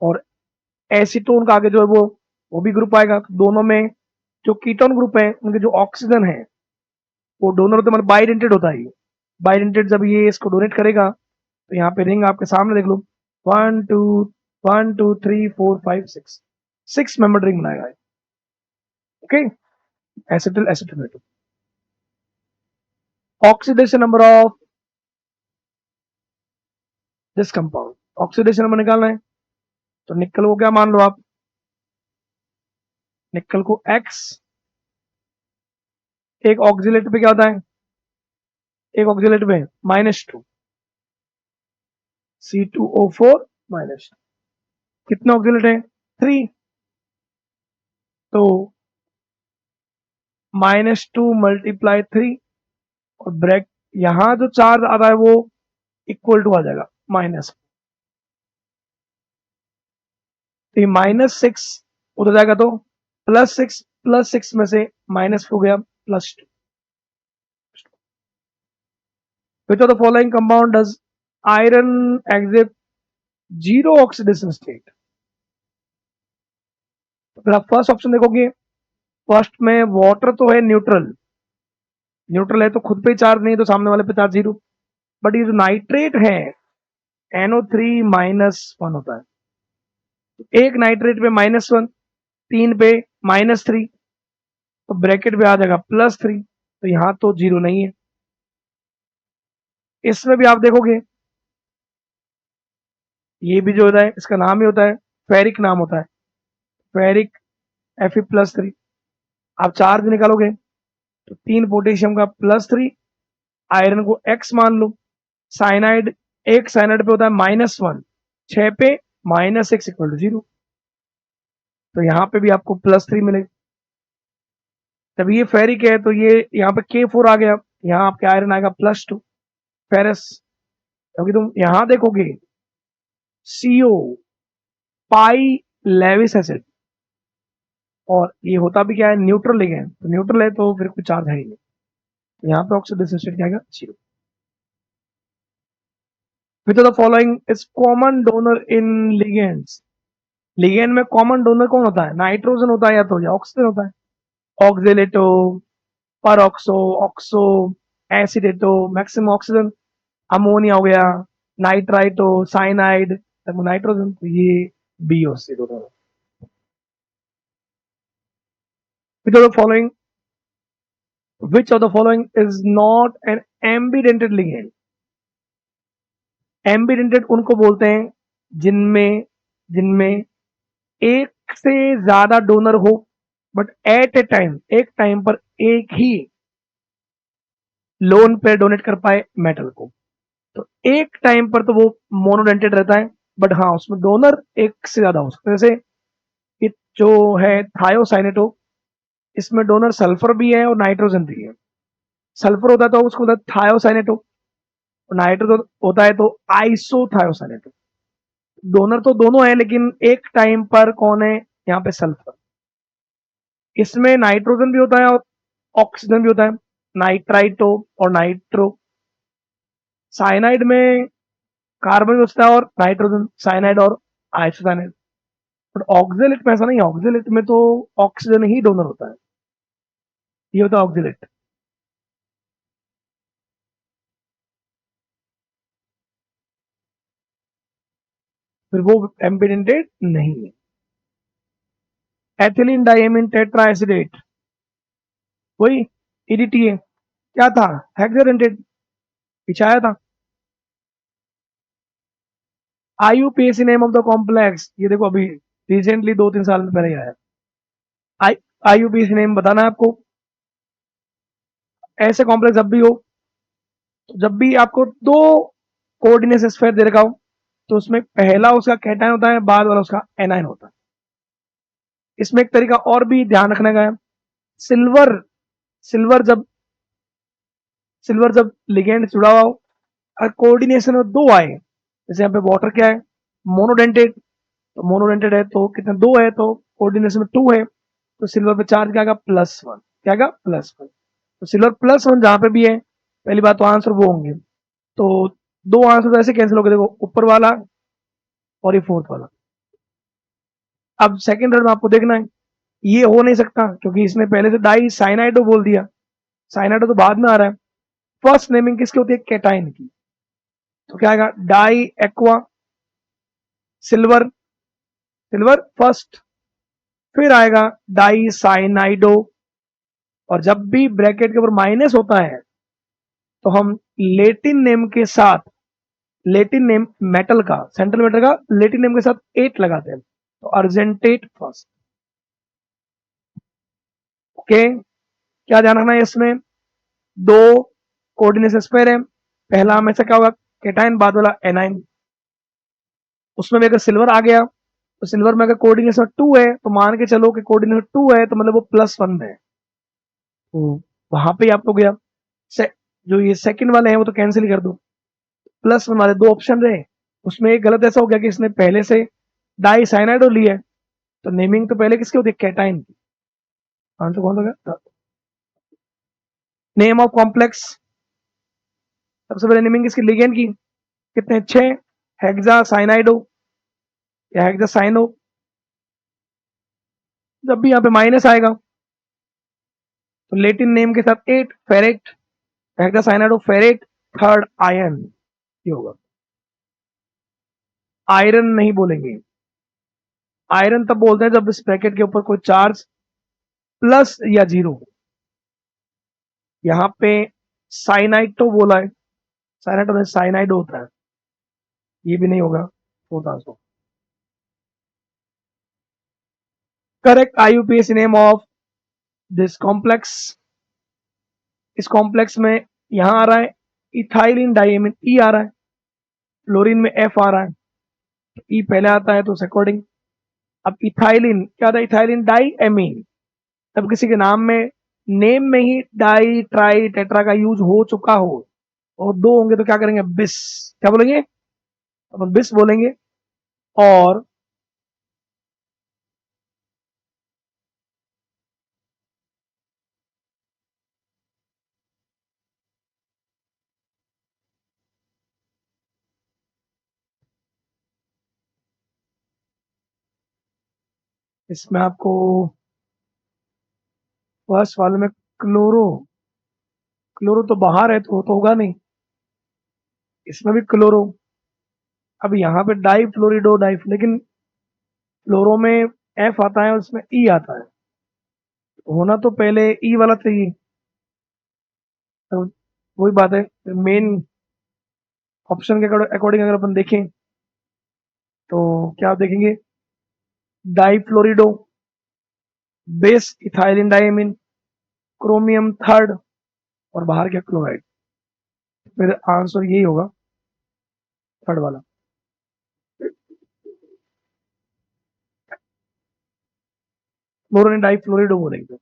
और एसीटोन का आगे जो है वो भी ग्रुप आएगा। तो दोनों में जो कीटोन ग्रुप है उनके जो ऑक्सीजन है वो डोनर होता है, मतलब बाइडेंटेड होता है ये। बाइडेंटेड जब ये इसको डोनेट करेगा तो यहाँ पे रिंग आपके सामने देख लो 1 2 1 2 3 4 5 6, 6 मेंबर रिंग बनाएगा। Okay, acetyl acetonato. Oxidation number of this compound, oxidation number निकालना है तो निकल को क्या मान लो आप, निकल को X, एक ऑक्सीलेट पे क्या होता है, एक ऑक्सीलेट पे -2 C2O4 -2, कितने ऑक्सीलेट है 3, तो -2 × 3, और ब्रैक यहां जो चार्ज आता है वो इक्वल टू आ जाएगा माइनस, तो ये -6 उधर जाएगा तो +6, +6 में से माइनस हो गया +2। Which of the following compound does iron exhibit zero oxidation state? अगर आप फर्स्ट ऑप्शन देखोगे फर्स्ट में वाटर तो है न्यूट्रल, न्यूट्रल है तो खुद पे चार्ज नहीं, तो सामने वाले पे चार्ज जीरो। बट ये जो नाइट्रेट है NO3 - 1 होता है, एक नाइट्रेट पे -1, 3 पे -3, तो ब्रैकेट पे आ जाएगा +3, तो यहां तो जीरो नहीं है। इसमें भी आप देखोगे ये भी जो होता है इसका नाम ही होता है फेरिक, नाम होता है फेरिक Fe+3। आप चार्ज निकालोगे तो 3 पोटेशियम का +3, आयरन को X मान लो, साइनाइड, एक साइनाइड पे होता है -1, 6 पे -6 = 0, तो यहाँ पे भी आपको +3 मिलेगा। जब ये फेरिक है तो ये यहाँ पे K4 आ गया, यहाँ आपके आयरन आएगा +2 फेरस, क्योंकि तुम यहाँ देखोगे CO पाई लेविस एसिड, और ये होता भी क्या है न्यूट्रल लिगेंड, तो न्यूट्रल है तो फिर कोई चार्ज है ही नहीं, तो यहाँ पे ऑक्सीडेशन स्टेट क्या आएगा 0। Which of the following is common donor in ligands? Ligand में कॉमन डोनर कौन होता है? नाइट्रोजन होता है या तो या ऑक्सीजन होता है। Oxalato, peroxo, oxo, acetato, maximum oxygen, ammonia हो गया, नाइट्राइटो, साइनाइड, नाइट्रोजन, तो ये बी और सी दोनों। Which of the following which of the following is not an ambidentate ligand? Ambidentate उनको बोलते हैं जिनमें जिनमें एक से ज्यादा डोनर हो, बट एट ए टाइम, एक टाइम पर एक ही लोन पे डोनेट कर पाए मेटल को। तो एक टाइम पर तो वो मोनोडेंटेड रहता है, बट हाँ उसमें डोनर एक से ज्यादा हो सकते हैं। जैसे ये जो है थायोसाइनेटो, इसमें डोनर सल्फर भी है और नाइट्रोजन भी है। सल्फर होता है तो उसको बोलते हैं थायोसाइनेटो, और नाइट्रोजन होता है तो आइसोथायोसाइनेटो। डोनर तो दोनों है, लेकिन एक टाइम पर कौन है यहाँ पे? सल्फर। इसमें नाइट्रोजन भी होता है और ऑक्सीजन भी होता है, नाइट्राइटो और नाइट्रो। साइनाइड में कार्बन भी होता है और नाइट्रोजन, साइनाइड और आइसोसाइनाइड। बट ऑक्जेलेट में ऐसा नहीं है, ऑक्जेलेट में तो ऑक्सीजन ही डोनर होता है, ये होता है ऑक्जेलेट। फिर वो एम्बिडेंटेड नहीं है। एथिलीन डाइमीन टेट्रा एसिडेट, वही EDTA क्या था? हेक्साडेंटेड, पीछे आया था। IUPAC name of the complex, ये देखो अभी रिसेंटली 2-3 साल में पहले ही आया। IUPAC नेम बताना है आपको। ऐसे कॉम्प्लेक्स जब भी हो, जब भी आपको दो कोऑर्डिनेट स्फीयर दे रखा हो, तो उसमें पहला उसका कैटायन होता है, बाद वाला उसका एनायन होता है। इसमें एक तरीका और भी ध्यान रखने का है, सिल्वर सिल्वर जब सिल्वर जब लिगेंड जुड़ा हुआ हो और कोऑर्डिनेशन में दो आए, जैसे यहाँ पे वाटर क्या है? मोनोडेंटेड, तो मोनोडेंटेड है तो कितने? दो है, तो कोऑर्डिनेशन में 2 है, तो सिल्वर पे चार्ज क्या आएगा? +1, क्या आएगा? +1। तो सिल्वर +1 जहां पे भी है, पहली बात तो आंसर वो होंगे, तो दो आंसर तो ऐसे कैंसिल हो गए, देखो ऊपर वाला और ये फोर्थ वाला। अब सेकंड रन में आपको देखना है, ये हो नहीं सकता क्योंकि इसने पहले से डाई साइनाइडो बोल दिया, साइनाइडो तो बाद में आ रहा है। फर्स्ट नेमिंग किसकी होती है? कैटाइन की, तो क्या आएगा? Di aqua silver, silver first, फिर आएगा डाई साइनाइडो, और जब भी ब्रैकेट के ऊपर माइनस होता है तो हम लेटिन नेम के साथ, लेटिन नेम मेटल का, सेंट्रल मेटल का लेटिन नेम के साथ 8 लगाते हैं, तो अर्जेंटेट फर्स्ट। ओके, क्या ध्यान रखना है इसमें? दो कोऑर्डिनेट स्क्वायर है, पहला हमेशा क्या होगा? कैटाइन, बाद वाला एनाइन। उसमें भी अगर सिल्वर आ गया तो सिल्वर में अगर कोऑर्डिनेशन 2 है तो मान के चलो कि कोऑर्डिनेशन 2 है तो मतलब वो +1 है, तो वहां पे आप लोग गया। जो ये सेकंड वाले हैं वो तो कैंसिल कर दो, +1 वाले 2 ऑप्शन रहे, उसमें एक गलत ऐसा हो गया कि इसने पहले से डाई साइनाइडो लिया है, तो नेमिंग तो पहले किसकी होती है? कैटाइन की। आंसर कौन सा गया? नेम ऑफ कॉम्प्लेक्स, सबसे पहले नेमिंग किसकी? लिगेंड की। कितने? 6, हेक्सा साइनाइडो या हेक्सा साइनो। जब भी यहाँ पे माइनस आएगा तो लेटिन नेम के साथ 8 ferrate, hexacyanide of ferrate, third iron, ये होगा। आयरन नहीं बोलेंगे, आयरन तब बोलते हैं जब इस ब्रैकेट के ऊपर कोई चार्ज प्लस या जीरो। यहाँ पे साइनाइड तो बोला है, साइनाइड में साइनाइड होता है, ये भी नहीं होगा, fourth answer. Correct IUPAC name of this complex, इस कॉम्प्लेक्स में यहां आ रहा है इथाइलिन डाइएमिन, ई आ रहा है, फ्लोरीन में एफ आ रहा है, ई पहले आता है तो उस अकॉर्डिंग। अब इथाइलिन क्या था, इथाइलिन डाइएमीन, तब किसी के नाम में नेम में ही डाई ट्राई टेट्रा का यूज हो चुका हो और दो होंगे तो क्या करेंगे, बिस, क्या बोलेंगे, अपन बिस बोलेंगे। और इसमें आपको फर्स्ट वाले में क्लोरो, क्लोरो तो बाहर है तो होगा नहीं, इसमें भी क्लोरो। अब यहाँ पे डाई फ्लोरिडो डाई, लेकिन फ्लोरो में एफ आता है और उसमें ई आता है, तो होना तो पहले ई वाला चाहिए। तो वही बात है, मेन ऑप्शन के अकॉर्डिंग अगर अपन देखें तो क्या आप देखेंगे, di fluorido, bis ethylene diamine, chromium third, और बाहर क्या क्लोराइड, फिर आंसर यही होगा थर्ड वाला। फ्लोरीन डाई फ्लोरिडो बोलेंगे,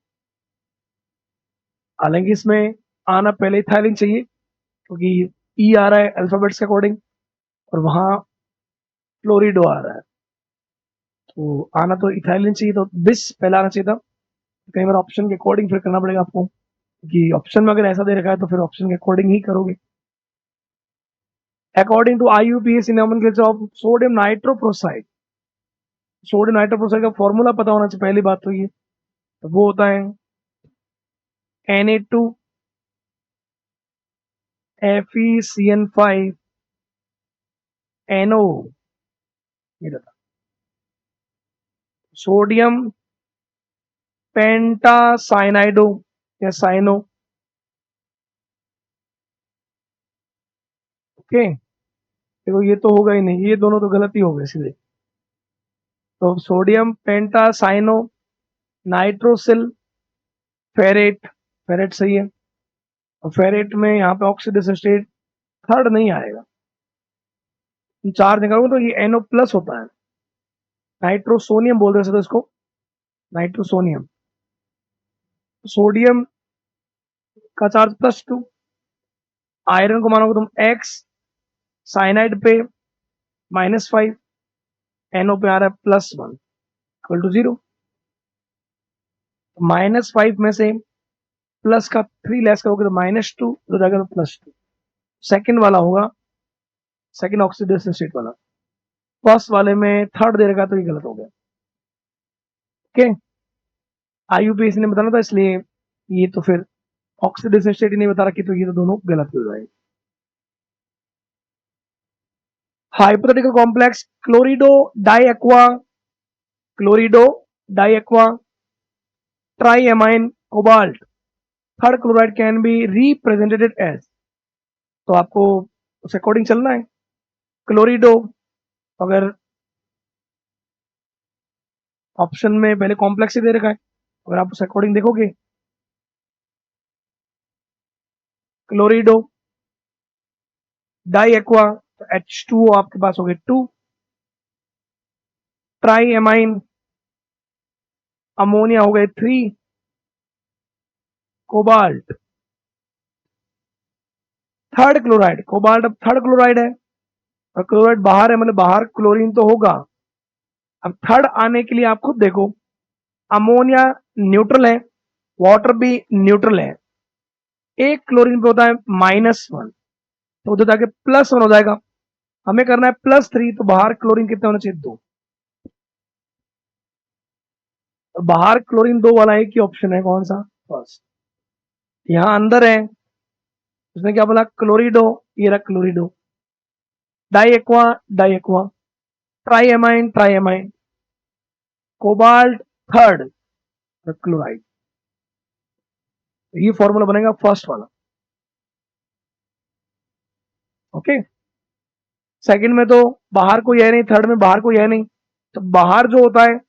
हालांकि इसमें आना पहले इथाइलिन चाहिए क्योंकि ई आ रहा है अल्फाबेट्स के अकॉर्डिंग और वहां फ्लोरिडो आ रहा है, तो आना तो इथाइलिन चाहिए, तो बिस पहला आना चाहिए था। कई बार ऑप्शन के अकॉर्डिंग फिर करना पड़ेगा आपको, क्योंकि ऑप्शन में अगर ऐसा दे रखा है तो फिर ऑप्शन के अकॉर्डिंग ही करोगे। According to IUPAC nomenclature of sodium nitroprusside, sodium nitroprusside का फॉर्मूला पता होना चाहिए, पहली बात तो ये, तो वो होता है Na2 FeCN5 NO, ये रहता सोडियम पेंटासाइनाइडो या साइनो, ओके। देखो ये तो होगा ही नहीं, ये दोनों तो गलत ही हो गए सीधे। तो सोडियम पेंटासाइनो नाइट्रोसिल फेरेट, फेरेट सही है, और फेरेट में यहाँ पे ऑक्सीडेशन स्टेट थर्ड नहीं आएगा, चार निकालोगे तो ये NO प्लस होता है, नाइट्रोसोनियम बोल रहे थे इसको, नाइट्रोसोनियम। सोडियम का चार्ज +2, आयरन को मानोगे तुम X, साइनाइड पे -5, NO पे आ रहा है +1 इक्वल टू 0। -5 में से प्लस का 3 लेस करोगे तो -2 हो जाएगा, तो +2 सेकंड वाला होगा, सेकंड ऑक्सीडेशन स्टेट वाला। फर्स्ट वाले में थर्ड दे रखा तो ये गलत हो गया, ओके। IUPAC ने बताना था इसलिए ये तो फिर ऑक्सीडेशन स्टेट ही नहीं बता रखी, तो ये तो दोनों गलत हो जाएंगे। Hypothetical complex chlorido diaqua, chlorido diaqua triammine cobalt, third chloride can be represented as, तो आपको उस अकॉर्डिंग चलना है। क्लोरिडो, अगर ऑप्शन में पहले कॉम्प्लेक्स ही दे रखा है, अगर आप उस अकॉर्डिंग देखोगे, क्लोरिडो डाइएक्वा तो H2O आपके पास हो गए 2, ट्राइएमाइन अमोनिया हो गए 3, कोबाल्ट थर्ड क्लोराइड, कोबाल्ट अब थर्ड क्लोराइड है और क्लोराइड बाहर है, मतलब बाहर क्लोरीन तो होगा। अब थर्ड आने के लिए आप खुद देखो, अमोनिया न्यूट्रल है, वाटर भी न्यूट्रल है, एक क्लोरीन पे होता है -1, तो उधर जाके +1 हो जाएगा, हमें करना है +3, तो बाहर क्लोरीन कितने होना चाहिए, 2, और बाहर क्लोरीन 2 वाला एक ही ऑप्शन है, कौन सा, फर्स्ट। यहाँ अंदर है, उसने क्या बोला, क्लोरिडो, ये रहा chlorido, di aqua, di aqua, triammine, triammine, cobalt third, chloride. ये फॉर्मूला बनेगा फर्स्ट वाला। ओके, सेकंड में तो बाहर कोई है नहीं, थर्ड में बाहर कोई है नहीं, तो बाहर जो होता है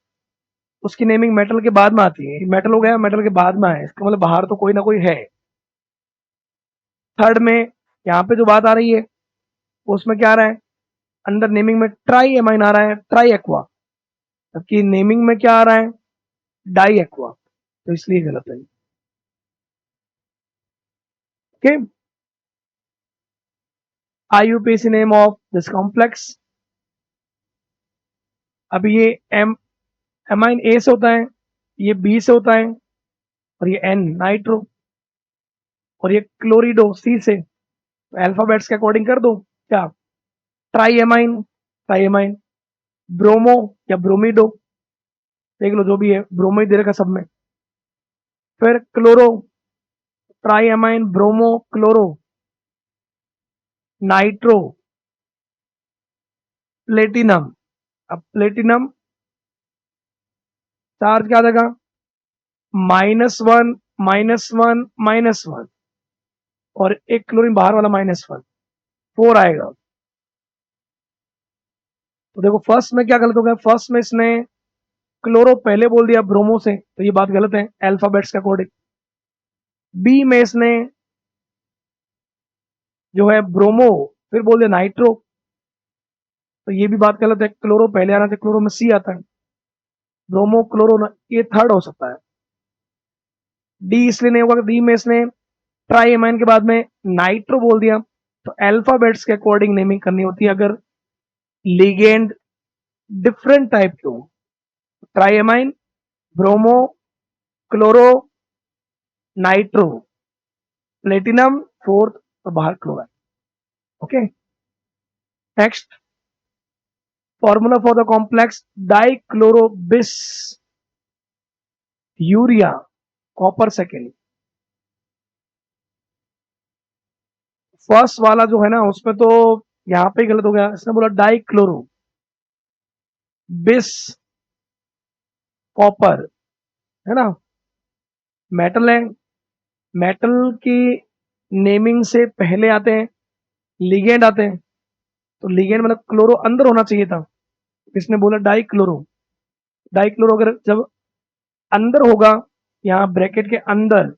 उसकी नेमिंग मेटल के बाद में आती है। मेटल हो गया, मेटल के बाद में है, इसका मतलब बाहर तो कोई ना कोई है। थर्ड में यहाँ पे जो बात आ रही है उसमें क्या आ रहा है, अंदर नेमिंग में ट्राई एमाइन आ रहा है, ट्राई एक्वा, जबकि नेमिंग में क्या आ रहा है, डाई एक्वा, तो इसलिए गलत है। Okay, IUPAC name of this complex. अब ये एमाइन ए से होता है, ये बी से होता है, और ये एन नाइट्रो, और ये क्लोरिडो सी से। तो अल्फाबेट्स के अकॉर्डिंग कर दो क्या, ट्राईएमाइन, ट्राईएमाइन, ब्रोमो या ब्रोमिडो, देख लो जो भी है, ब्रोमो ही दे रखा सब में। फिर chloro, triammine, bromo, chloro, nitro, platinum. अब प्लेटिनम चार्ज क्या आ जाएगा, -1, -1, -1, और एक क्लोरीन बाहर वाला -1, 4 आएगा। तो देखो फर्स्ट में क्या गलत हो गया, फर्स्ट में इसने क्लोरो पहले बोल दिया ब्रोमो से, तो ये बात गलत है अल्फाबेट्स के अकॉर्डिंग। बी में इसने जो है ब्रोमो फिर बोल दिया नाइट्रो, तो ये भी बात गलत है, क्लोरो पहले आना चाहिए, क्लोरो में सी आता है, ब्रोमो क्लोरो ये थर्ड हो सकता है। डी इसलिए नहीं होगा, डी में इसने ट्राईएमाइन के बाद में नाइट्रो बोल दिया, तो अल्फाबेट्स के अकॉर्डिंग नेमिंग करनी होती है अगर लिगेंड डिफरेंट टाइप के हो। Triammine, bromo, chloro, nitro, platinum fourth, तो बाहर chloride. Okay, next formula for the complex dichlorobis urea copper second. First वाला जो है ना उसमें तो यहां पे गलत हो गया, इसने बोला डाइक्लोरो बिस कॉपर, है ना, मेटल है, मेटल की नेमिंग से पहले आते हैं लिगेंड आते हैं, तो लिगेंड मतलब क्लोरो अंदर होना चाहिए था, इसने बोला डाइक्लोरो। डाइक्लोरो अगर जब अंदर होगा यहाँ ब्रैकेट के अंदर,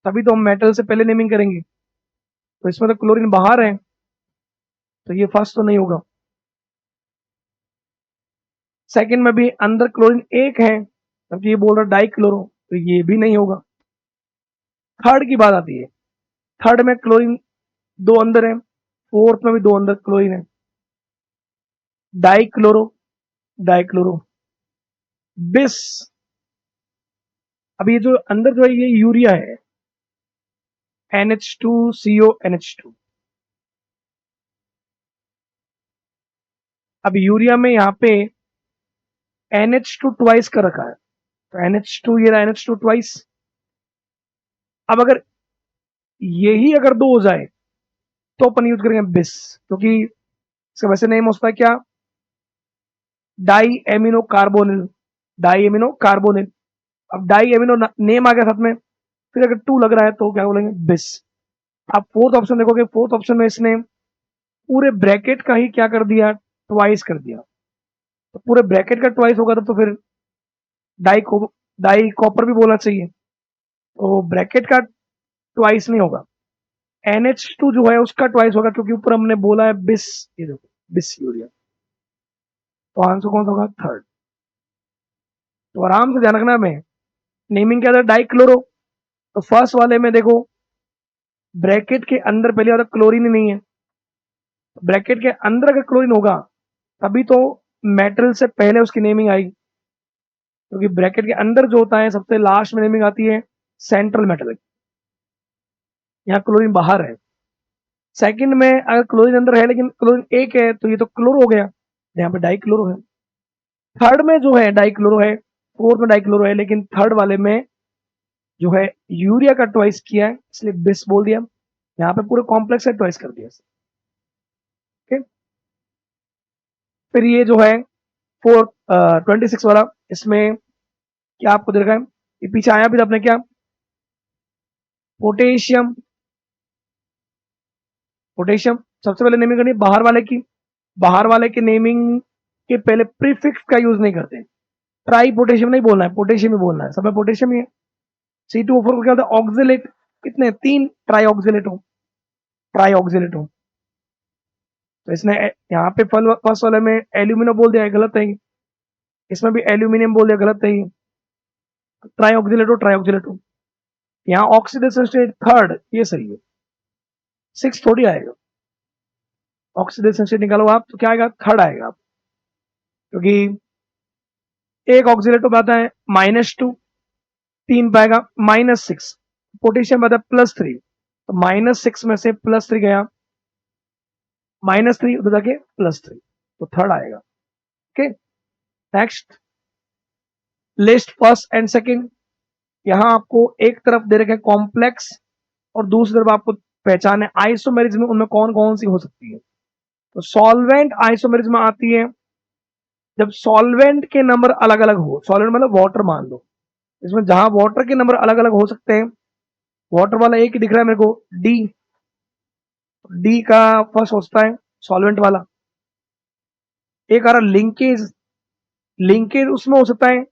तभी तो हम मेटल से पहले नेमिंग करेंगे, तो इसमें तो क्लोरीन बाहर है, तो ये फर्स्ट तो नहीं होगा। सेकंड में भी अंदर क्लोरीन एक है, जबकि ये बोल रहा डाइक्लोरो, तो ये भी नहीं होगा। थर्ड की बात आती है, थर्ड में क्लोरीन दो अंदर है, फोर्थ में भी दो अंदर क्लोरीन है, डाइक्लोरो, डाइक्लोरो बिस। अब ये जो अंदर जो है ये यूरिया है, NH2CO NH2। अब यूरिया में यहाँ पे NH2 ट्वाइस का रखा है, तो NH2 ये रहा NH2 ट्वाइस। अब अगर यही अगर दो हो जाए तो अपन यूज करेंगे बिस, क्योंकि इसका वैसे नेम होता है क्या, di amino carbonyl, di amino carbonyl. अब डाई एमिनो नेम आ गया साथ में, फिर अगर 2 लग रहा है तो क्या बोलेंगे, बिस। आप फोर्थ ऑप्शन देखोगे, फोर्थ ऑप्शन में इसने पूरे ब्रैकेट का ही क्या कर दिया, ट्वाइस कर दिया, तो पूरे ब्रैकेट का ट्वाइस होगा तो फिर डाई कॉपर भी बोलना चाहिए, तो ब्रैकेट का ट्वाइस नहीं होगा, NH2 जो है उसका ट्वाइस होगा, क्योंकि ऊपर हमने बोला है बिस, ये देखो बिस यूरिया, तो आंसर कौन सा होगा, थर्ड। तो आराम से ध्यान रखना है, नेमिंग क्या था, डाइक्लोरो, तो फर्स्ट वाले में देखो ब्रैकेट के अंदर पहले वाला क्लोरीन ही नहीं है, ब्रैकेट के अंदर अगर क्लोरीन होगा तभी तो मेटल से पहले उसकी नेमिंग आएगी, क्योंकि ब्रैकेट के अंदर जो होता है सबसे लास्ट में नेमिंग आती है सेंट्रल मेटल, यहाँ क्लोरीन बाहर है। सेकंड में अगर क्लोरीन अंदर है लेकिन क्लोरीन एक है, तो ये तो क्लोरो हो गया, यहाँ पे डाइक्लोरो है। थर्ड में जो है डाइक्लोरो है, फोर्थ में डाइक्लोरो है, लेकिन थर्ड वाले में जो है यूरिया का ट्वाइस किया है, इसलिए बिस बोल दिया। यहाँ पे पूरे कॉम्प्लेक्स का ट्वाइस कर दिया। ओके, फिर ये जो है 426 वाला, इसमें क्या आपको दे रखा है, ये पीछे आया भी था आपने क्या, पोटेशियम। पोटेशियम सबसे पहले नेमिंग करनी है बाहर वाले की। बाहर वाले के नेमिंग के पहले प्रीफिक्स का यूज नहीं करते। ट्राई पोटेशियम नहीं बोलना है, पोटेशियम ही बोलना है, सब में पोटेशियम ही है। C2O4 को क्या होता है, ऑक्सिलेट। कितने, 3 ट्राई ऑक्सिलेट हो, ट्राई ऑक्सिलेट हो। तो इसने यहाँ पे फर्स्ट वाले में एल्यूमिनियम बोल दिया, गलत है। इसमें भी एल्यूमिनियम बोल दिया, गलत है। ट्राई ऑक्सिलेट हो, ट्राई ऑक्सिलेट हो। यहाँ ऑक्सीडेशन स्टेट थर्ड, ये सही है। 6 थोड़ी आएगा, ऑक्सीडेशन स्टेट निकालो आप तो क्या आएगा, थर्ड आएगा आप, क्योंकि एक ऑक्सीलेटो आता है -2, 3 पाएगा -6, पोटेशियम आता है +3, तो -6 में से +3 गया, -3 उधर जाके +3, तो थर्ड आएगा। Okay, next list first and second. यहां आपको एक तरफ दे रखे कॉम्प्लेक्स और दूसरी तरफ आपको पहचान है आइसोमेरिज्म, उनमें कौन कौन सी हो सकती है। तो सॉल्वेंट आइसोमेरिज्म आती है जब सॉल्वेंट के नंबर अलग अलग हो। सॉल्वेंट मतलब वाटर मान लो, इसमें जहां वाटर के नंबर अलग अलग हो सकते हैं। वाटर वाला एक ही दिख रहा है मेरे को, डी। डी का फर्स्ट होता है सॉल्वेंट वाला। एक आ रहा लिंकेज, लिंकेज उसमें हो सकता है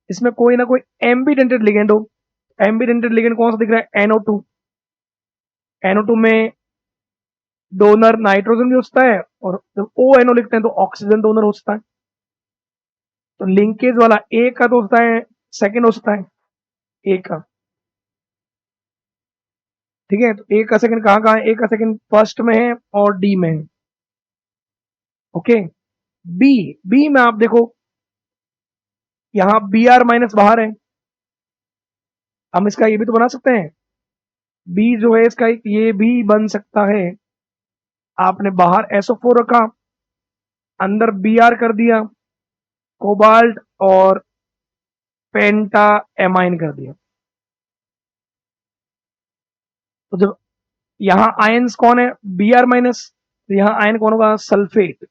इसमें कोई ना कोई एम्बीडेंटेड लिगेंड हो। एम्बीडेंटेड लिगेंड कौन सा दिख रहा है, NO2। NO2 में डोनर नाइट्रोजन भी हो सकता है, और जब ONO लिखते हैं तो ऑक्सीजन डोनर हो सकता है। तो लिंकेज वाला ए का तो होता है, सेकंड हो सकता है ए का। ठीक है, तो ए का सेकंड कहाँ कहाँ है, ए का सेकंड फर्स्ट में है और डी में है। ओके, बी, बी में आप देखो यहां Br- बाहर है, हम इसका ये भी तो बना सकते हैं। बी जो है इसका ये भी बन सकता है। आपने बाहर SO4 रखा, अंदर Br कर दिया, कोबाल्ट और पेंटा एमाइन कर दिया। तो जब यहाँ आयंस कौन है, Br-, तो यहाँ आयन कौन होगा, सल्फेट।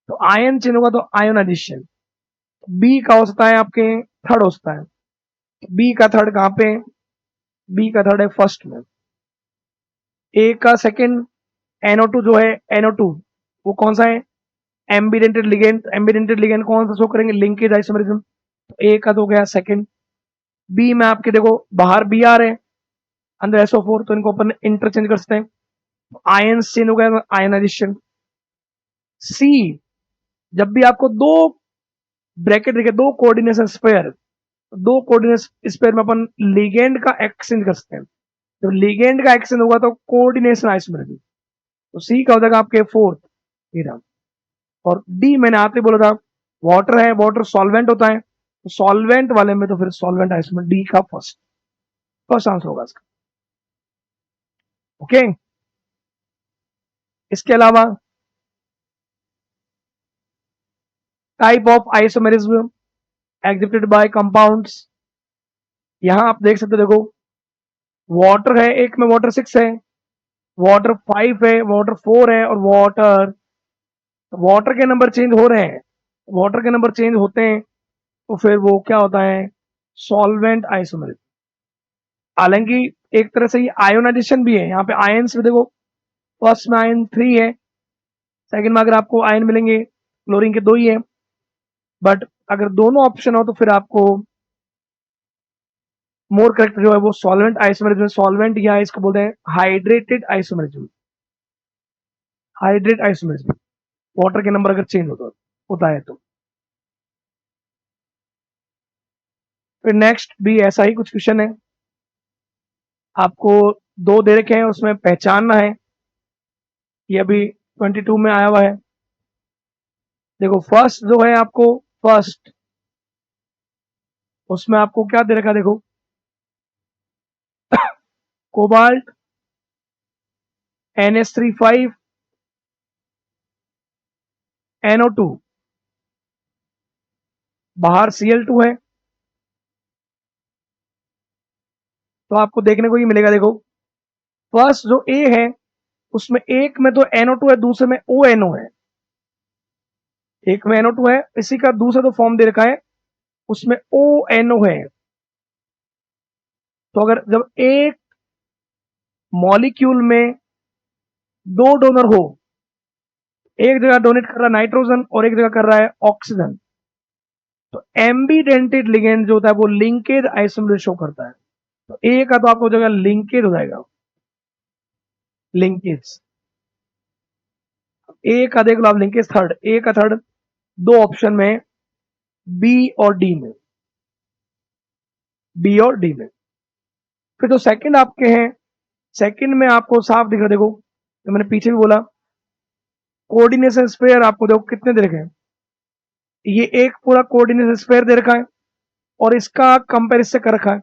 तो आयन चेंज होगा तो आयोनाइजेशन। बी का हो सकता है आपके थर्ड हो सकता है। बी का थर्ड कहां पे, बी का थर्ड है फर्स्ट में। ए का सेकंड NO2 जो है, NO2 वो कौन सा है, एम्बिडेंटेड लिगेंड। एम्बिडेंटेड लिगेंड कौन सा शो करेंगे, लिंकेज आइसोमेरिज्म। तो ए का तो हो गया सेकंड। बी में आपके देखो बाहर Br है, अंदर SO4, तो इनको अपन इंटरचेंज कर सकते हैं, आयन चेंज हो गया, आयनाइजेशन। सी, जब भी आपको दो ब्रैकेट देखे, दो कोऑर्डिनेशन स्पेयर, दो कोऑर्डिनेशन स्पेयर में अपन लिगेंड का एक्सचेंज कर सकते हैं। जब लिगेंड का एक्सचेंज होगा तो कोऑर्डिनेशन आइसोमेरिज्म। तो सी का हो जाएगा आपके फोर्थ, हीरा। और डी मैंने आते बोला था वाटर है, वाटर सॉल्वेंट होता है, तो सॉल्वेंट वाले में तो फिर सॉल्वेंट आइसोमर, डी का फर्स्ट, फर्स्ट आंसर होगा इसका। ओके, इसके अलावा type of isomerism exhibited by compounds, यहां आप देख सकते हो, देखो वाटर है, एक में वाटर 6 है, वाटर 5 है, वाटर 4 है, और वाटर, वाटर के नंबर चेंज हो रहे हैं। वाटर के नंबर चेंज होते हैं तो फिर वो क्या होता है, सॉल्वेंट आइसोमेरिज्म। हालांकि एक तरह से ये आयोनाइजेशन भी है, यहाँ पे आयंस भी देखो, फर्स्ट में आयन 3 है, सेकंड में अगर आपको आयन मिलेंगे क्लोरीन के 2 ही है। बट अगर दोनों ऑप्शन हो तो फिर आपको मोर करेक्ट जो है वो सॉल्वेंट आइसोमेरिज्म। सॉल्वेंट या इसको बोलते हैं hydrated isomerism. Hydrate isomerism, water के नंबर अगर चेंज होता है तो। फिर नेक्स्ट भी ऐसा ही कुछ क्वेश्चन है, आपको दो दे रखे हैं, उसमें पहचानना है। ये अभी 22 में आया हुआ है। देखो फर्स्ट जो है आपको, फर्स्ट उसमें आपको क्या दे रखा है, देखो कोबाल्ट NH35 NO2, बाहर Cl2 है, तो आपको देखने को ये मिलेगा। देखो फर्स्ट जो ए है उसमें एक में तो NO2 है, दूसरे में ONO है। एक में NO2 है, इसी का दूसरा तो फॉर्म दे रखा है उसमें ONO है। तो अगर जब एक मॉलिक्यूल में दो डोनर हो, एक जगह डोनेट कर रहा है नाइट्रोजन और एक जगह कर रहा है ऑक्सीजन, तो एम्बीडेंटेड लिगेंड जो होता है वो लिंकेज आइसोमरेज शो करता है। तो ए का तो आपको जगह लिंकेज हो जाएगा, लिंकेज। ए का देख लो आप लिंकेज थर्ड, ए का थर्ड दो ऑप्शन में, बी और डी में, बी और डी में। फिर जो सेकंड आपके हैं, सेकंड में आपको साफ दिख रहा, देखो तो मैंने पीछे भी बोला कोऑर्डिनेशन स्पेयर आपको देखो कितने दे रखे हैं। ये एक पूरा कोऑर्डिनेशन स्पेयर दे रखा है और इसका कंपेरिजन कर रखा है,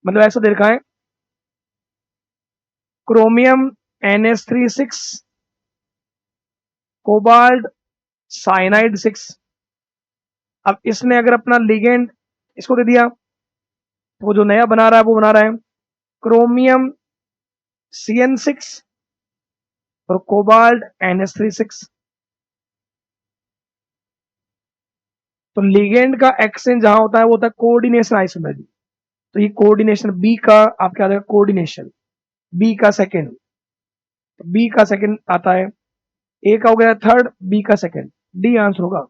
मतलब ऐसा दे रखा है क्रोमियम NH3 6, कोबाल्ट साइनाइड 6। अब इसने अगर अपना लिगेंड इसको दे दिया, तो वो जो नया बना रहा है वो बना रहा है क्रोमियम CN6 और कोबाल्ट NH3 6। तो लिगेंड का एक्सचेंज जहां होता है वो होता है कोऑर्डिनेशन आइसोमेरी। तो ये कोऑर्डिनेशन बी का आपके आ जाएगा कोऑर्डिनेशन, बी का सेकंड, बी का सेकंड आता है। ए का हो गया थर्ड, बी का सेकंड, डी आंसर होगा।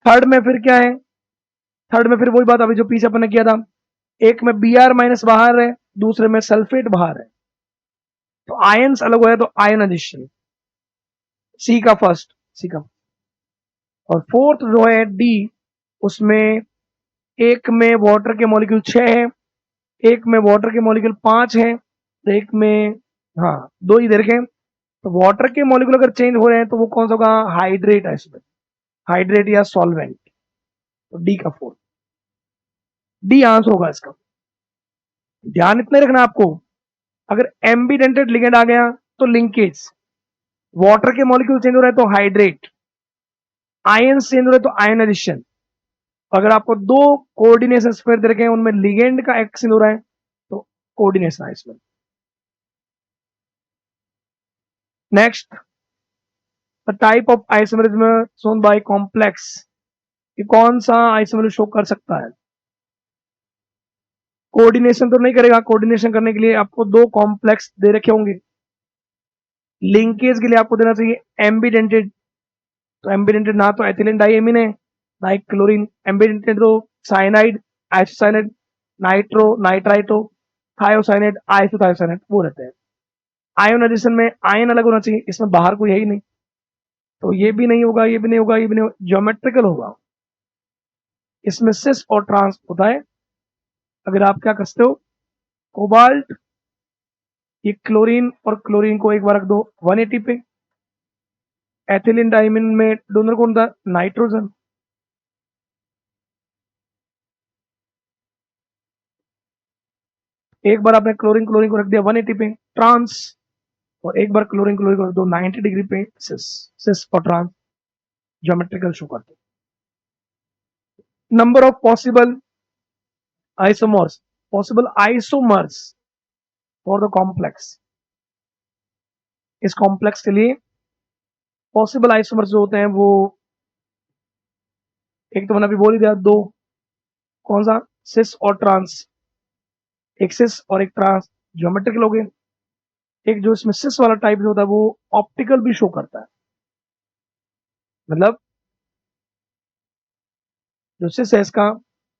थर्ड में फिर क्या है, थर्ड में फिर वही बात अभी जो पीछे अपन ने किया था, एक में Br- बाहर है, दूसरे में सल्फेट बाहर है, तो आयंस अलग हुआ है, तो आयनाइजेशन, सी का फर्स्ट, सी का। और फोर्थ जो है डी, उसमें एक में वाटर के मॉलिक्यूल 6 है, एक में वाटर के मॉलिक्यूल 5 है, एक में, हाँ दो ही दे रखे हैं। तो वाटर के मॉलिक्यूल अगर चेंज हो रहे हैं तो वो कौन सा होगा, हाइड्रेट है इसमें, हाइड्रेट या सॉल्वेंट। तो डी का फोर्थ, डी आंसर होगा इसका। ध्यान इतना ही रखना आपको, अगर एम्बीडेंटेड लिगेंड आ गया तो लिंकेज, वाटर के मॉलिक्यूल चेंज हो रहा है तो हाइड्रेट, आयन चेंज हो रहा है तो आयनाइजेशन। अगर आपको दो कोऑर्डिनेशन स्क्वायर दे रखे हैं उनमें लिगेंड का एक्सचेंज हो रहा है तो कोऑर्डिनेशन है इसमें। Next, the type of isomerism shown by complex, कि कौन सा आइसोमेरिज्म शो कर सकता है। कोऑर्डिनेशन तो नहीं करेगा, कोऑर्डिनेशन करने के लिए आपको दो कॉम्प्लेक्स दे रखे होंगे। लिंकेज के लिए आपको देना चाहिए एम्बीडेंटेड, तो एम्बीडेंटेड ना तो एथिलीन डाइएमीन है ना एक क्लोरीन, एम्बीडेंटेड तो cyanide, isocyanide, nitro nitrito, thiocyanide, isothiocyanide वो रहते हैं। आयोनाइजेशन में आयन अलग होना चाहिए, इसमें बाहर कोई है ही नहीं, तो ये भी नहीं होगा, ये भी नहीं होगा, ये भी नहीं होगा, ज्योमेट्रिकल होगा। इसमें सिस और ट्रांस होता है। अगर आप क्या करते हो, कोबाल्ट, ये क्लोरीन और क्लोरीन को एक बार रख दो 180 पे, एथिलीन डाइमिन में डोनर कौन था, नाइट्रोजन। एक बार आपने क्लोरीन क्लोरीन को रख दिया 180 पे ट्रांस, और एक बार क्लोरीन क्लोरीन को रख दो 90 डिग्री पे सिस, सिस और ट्रांस ज्योमेट्रिकल शो करते हैं। Number of possible isomers, possible isomers for the complex, इस कॉम्प्लेक्स के लिए पॉसिबल आइसोमर्स जो होते हैं वो, एक तो मैंने अभी बोल ही दिया दो, कौन सा, सिस और ट्रांस, एक सिस और एक ट्रांस ज्योमेट्रिकल हो गए। एक जो इसमें सिस वाला टाइप जो होता है वो ऑप्टिकल भी शो करता है, मतलब जो सिस है इसका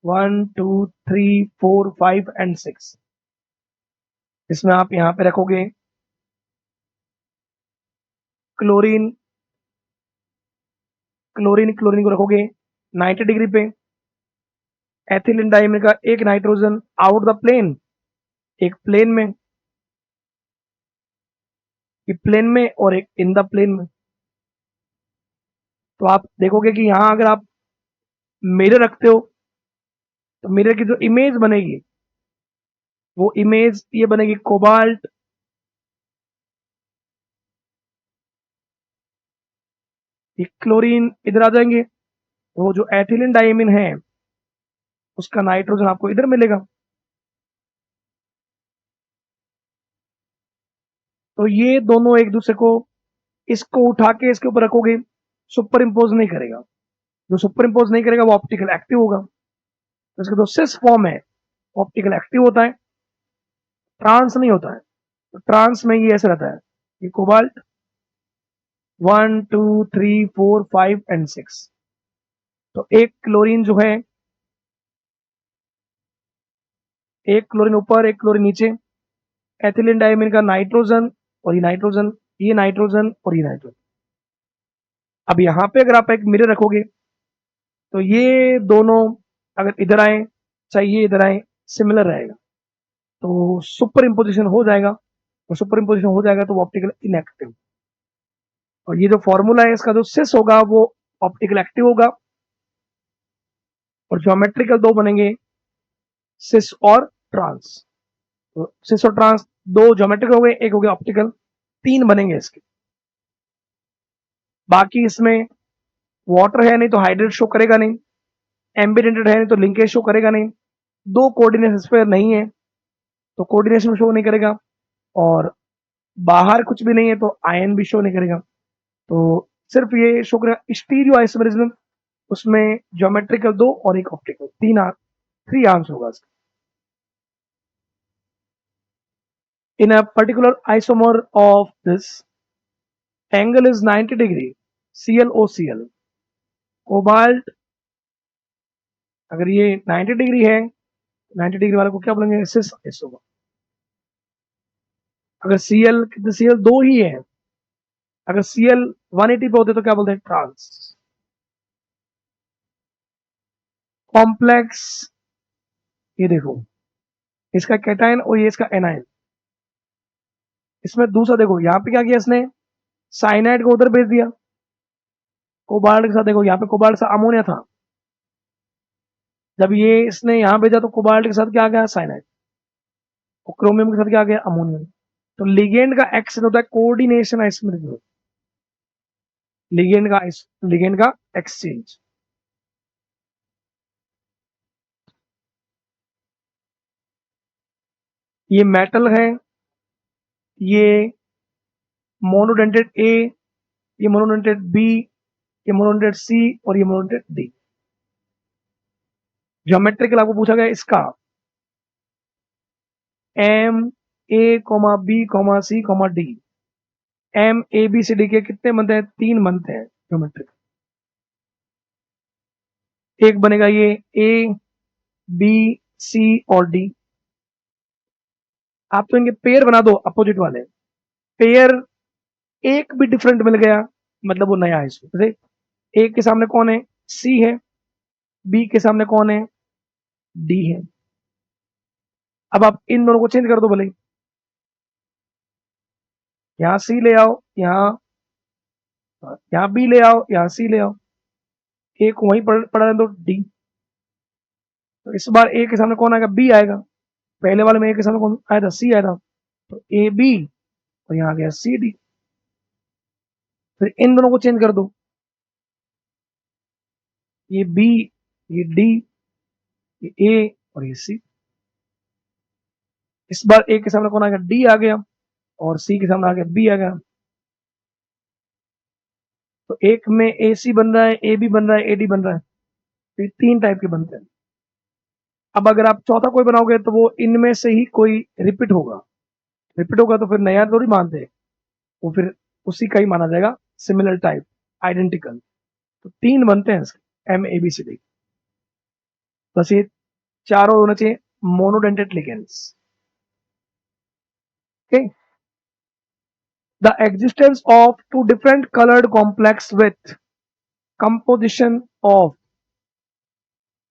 1 2 3 4 5 एंड 6, इसमें आप यहां पे रखोगे क्लोरीन, क्लोरीन क्लोरीन को रखोगे 90 डिग्री पे, एथिलीन डाइमीन का एक नाइट्रोजन आउट द प्लेन, एक प्लेन में, एक प्लेन में और एक इन द प्लेन में। तो आप देखोगे कि यहां अगर आप मिरर रखते हो तो मिरर की जो इमेज बनेगी वो इमेज ये बनेगी कोबाल्ट, ये क्लोरीन इधर आ जाएंगे, वो जो एथिलीन डाइमीन है उसका नाइट्रोजन आपको इधर मिलेगा। तो ये दोनों एक दूसरे को, इसको उठा के इसके ऊपर रखोगे, सुपर इम्पोज नहीं करेगा। जो सुपर इम्पोज नहीं करेगा वो ऑप्टिकल एक्टिव होगा। तो इसका जो सिस फॉर्म है ऑप्टिकल एक्टिव होता है, ट्रांस नहीं होता है। तो ट्रांस में ये ऐसे रहता है, ये कोबाल्ट 1 2 3 4 5 एंड 6। तो एक क्लोरीन जो है, एक क्लोरीन ऊपर एक क्लोरीन नीचे, एथिलीन डायमीन का नाइट्रोजन और ये नाइट्रोजन, ये नाइट्रोजन और ये नाइट्रोजन। अब यहां पे अगर आप एक मिरर रखोगे तो ये दोनों अगर इधर आए चाहे ये इधर आए सिमिलर रहेगा, तो सुपर इम्पोजिशन हो जाएगा। और सुपर इम्पोजिशन हो जाएगा तो वो ऑप्टिकल इनएक्टिव। और ये जो फॉर्मूला है इसका, जो सिस होगा वो ऑप्टिकल एक्टिव होगा, और ज्योमेट्रिकल दो बनेंगे, सिस और ट्रांस। तो सिस और ट्रांस दो ज्योमेट्रिकल हो गए, एक हो गया ऑप्टिकल, तीन बनेंगे इसके। बाकी इसमें वाटर है नहीं तो हाइड्रेट शो करेगा नहीं, एम्बिडेंटेड है नहीं तो लिंकेज शो करेगा नहीं, दो कोऑर्डिनेट स्फीयर नहीं है तो कोऑर्डिनेशन शो नहीं करेगा, और बाहर कुछ भी नहीं है तो आयन भी शो नहीं करेगा। तो सिर्फ ये शो करेगा स्टीरियो आइसोमेरिज्म, उसमें ज्योमेट्रिकल दो और एक ऑप्टिकल, थ्री आर्म्स होगा। In a particular isomer of this, angle is 90 degree, ClOCl। Cobalt अगर ये 90 डिग्री है, 90 डिग्री वाले को क्या बोलेंगे, सिस आइसोमर। अगर Cl दो ही है, अगर Cl 180 पे होते तो क्या बोलते हैं, ट्रांस। कॉम्प्लेक्स, ये देखो इसका कैटायन और ये इसका एनायन। इसमें दूसरा देखो यहाँ पे क्या किया इसने, साइनाइड को उधर भेज दिया। कोबाल्ट के साथ देखो यहाँ पे कोबाल्ट से अमोनिया था, जब ये इसने यहाँ भेजा तो कोबाल्ट के साथ क्या आ गया, साइनाइड, और क्रोमियम के साथ क्या आ गया, अमोनियम। तो लिगेंड का एक्शन होता है कोऑर्डिनेशन आइसोमेरिज्म, लिगेंड का एक्सचेंज। ये मेटल है, ये मोनोडेंटेड ए, ये मोनोडेंटेड बी, ये मोनोडेंटेड सी और ये मोनोडेंटेड डी। ज्योमेट्रिकल आपको पूछा गया इसका, M A comma B comma C comma D. M A B C D के कितने बनते हैं, तीन बनते हैं ज्योमेट्रिकल। एक बनेगा ये ए बी सी और डी। आप तो इनके पेयर बना दो अपोजिट वाले, पेयर एक भी डिफरेंट मिल गया मतलब वो नया है। जैसे ए के सामने कौन है, सी है, बी के सामने कौन है, डी है। अब आप इन दोनों को चेंज कर दो भले, यहां सी ले आओ, यहाँ बी ले आओ, यहाँ सी ले आओ, ए को वहीं पड़ा रहने दो, डी। तो इस बार ए के सामने कौन आएगा, बी आएगा। पहले वाले में ए के सामने कौन आया था, सी आया था, तो ए बी, और यहाँ आ गया सी डी। फिर इन दोनों को चेंज कर दो, ये बी, ये डी, ये ए और ये सी। इस बार ए के सामने कौन आ गया, डी आ गया, और सी के सामने आ गया बी आ गया। तो एक में ए सी बन रहा है, ए बी बन रहा है, ए डी बन रहा है। तो ये तीन टाइप के बनते हैं। अब अगर आप चौथा कोई बनाओगे तो वो इनमें से ही कोई रिपीट होगा, रिपीट होगा तो फिर नया थोड़ी मानते हैं, वो फिर उसी का ही माना जाएगा, सिमिलर टाइप, आइडेंटिकल। तो तीन बनते हैं इसके, M A B C D. बस ये चारों होना चाहिए monodentate ligands. Okay, the existence of two different colored complex with composition of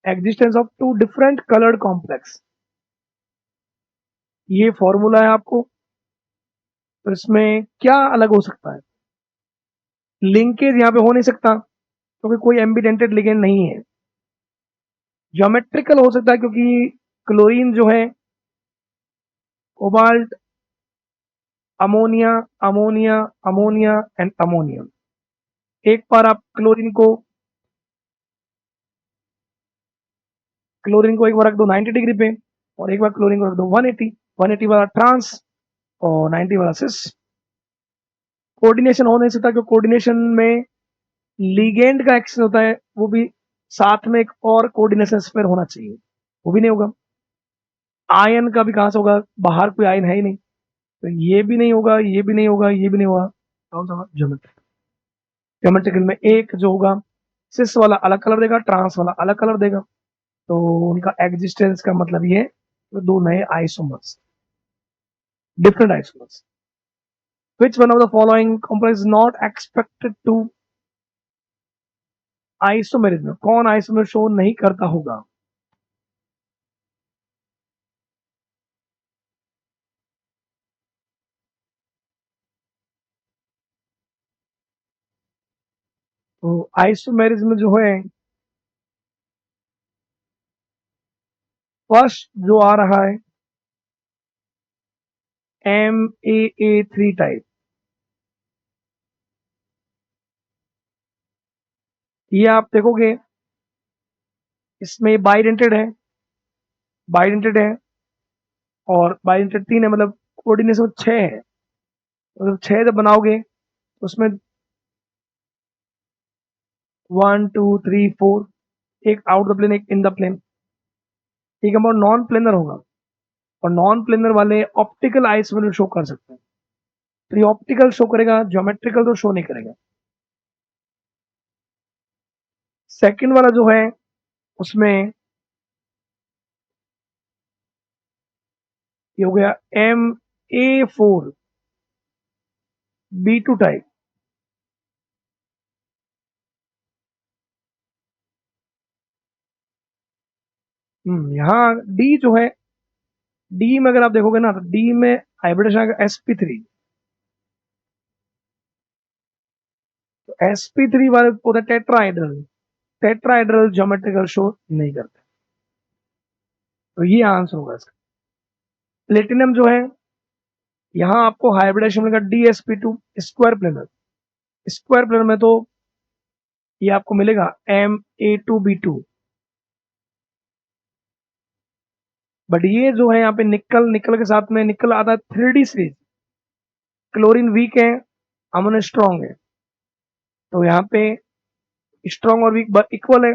existence of two different colored complex, ये फॉर्मूला है आपको। तो इसमें क्या अलग हो सकता है, लिंकेज यहां पे हो नहीं सकता क्योंकि कोई एम्बिडेंटेड लिगेंड नहीं है। ज्योमेट्रिकल हो सकता है क्योंकि क्लोरीन जो है, cobalt, ammonia, ammonia, ammonia and ammonium. एक बार आप क्लोरीन को क्लोरीन को एक बार रख दो 90 डिग्री पे और एक बार क्लोरीन को रख दो 180 वाला ट्रांस और 90 वाला सिस। कोऑर्डिनेशन हो नहीं सकता क्योंकि कोऑर्डिनेशन में लिगेंड का एक्शन होता है, वो भी साथ में एक और कोऑर्डिनेशन स्पेयर होना चाहिए, वो भी नहीं होगा। आयन का भी कहां से होगा, बाहर कोई आयन है ही नहीं, तो ये भी नहीं होगा, ये भी नहीं होगा, ये भी नहीं होगा। कौन सा होगा, ज्योमेट्रिक। ज्योमेट्रिकल में एक जो होगा सिस वाला अलग कलर देगा, ट्रांस वाला अलग कलर देगा, तो उनका एग्जिस्टेंस का मतलब ये तो दो नए isomers, different isomers. Which one of the following compound is not expected to isomerism, कौन आइसोमेर शो नहीं करता होगा? तो आइसोमेरिज्म जो है फर्स्ट जो आ रहा है MAA3 टाइप, ये आप देखोगे इसमें बाइडेंटेड है, बाइडेंटेड है और बाइडेंटेड 3 है, मतलब कोऑर्डिनेशन 6 है, मतलब 6 जब बनाओगे तो उसमें 1 2 3 4, एक आउट द प्लेन एक इन द प्लेन, एक अमाउंट नॉन प्लेनर होगा और नॉन प्लेनर वाले ऑप्टिकल आइसोमेर शो कर सकते हैं, तो ये ऑप्टिकल शो करेगा, ज्योमेट्रिकल तो शो नहीं करेगा। सेकंड वाला जो है उसमें ये हो गया MA4B2 टाइप। यहाँ डी जो है, डी में अगर आप देखोगे ना तो डी में हाइब्रिडेशन आएगा sp3, तो sp3 वाले होता है टेट्राहाइड्रल, टेट्राहाइड्रल ज्योमेट्रिकल शो नहीं करते, तो ये आंसर होगा इसका। प्लेटिनम जो है यहाँ आपको हाइब्रिडेशन मिलेगा DsP2 square planar, square planar में तो ये आपको मिलेगा Ma2B2, बट ये जो है यहाँ पे निकल, निकल के साथ में निकल आता है 3D सीरीज, क्लोरीन वीक है, अमोनिया स्ट्रॉन्ग है, तो यहाँ पे स्ट्रॉन्ग और वीक इक्वल है,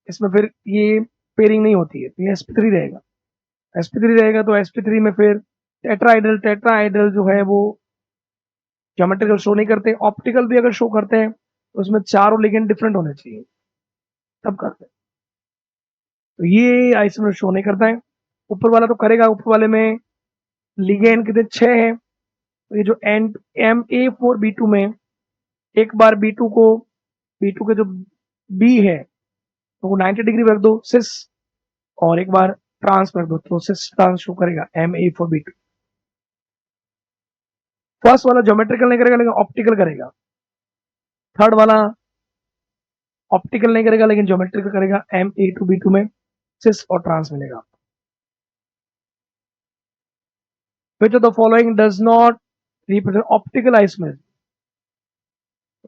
इसमें फिर ये पेयरिंग नहीं होती है, तो ये sp3 रहेगा, sp3 रहेगा तो sp3 में फिर टेट्राहाइड्रल, टेट्राहाइड्रल जो है वो ज्योमेट्रिकल शो नहीं करते, ऑप्टिकल भी अगर शो करते हैं तो उसमें चारों लिगेंड डिफरेंट होने चाहिए तब करते हैं, तो ये आइसोमर शो नहीं करता है। ऊपर वाला तो करेगा, ऊपर वाले में लिगेंड कितने 6 है, तो ये जो MA4B2 में एक बार B2 के जो B है तो वो 90 डिग्री रख दो सिस और एक बार ट्रांस रख दो, तो सिस ट्रांस शो करेगा MA4B2। फर्स्ट वाला ज्योमेट्रिकल नहीं करेगा लेकिन ऑप्टिकल करेगा, थर्ड वाला ऑप्टिकल नहीं करेगा लेकिन ज्योमेट्रिकल करेगा, MA2B2 में सिस और ट्रांस मिलेगा। Which of the following does not represent optical isomerism?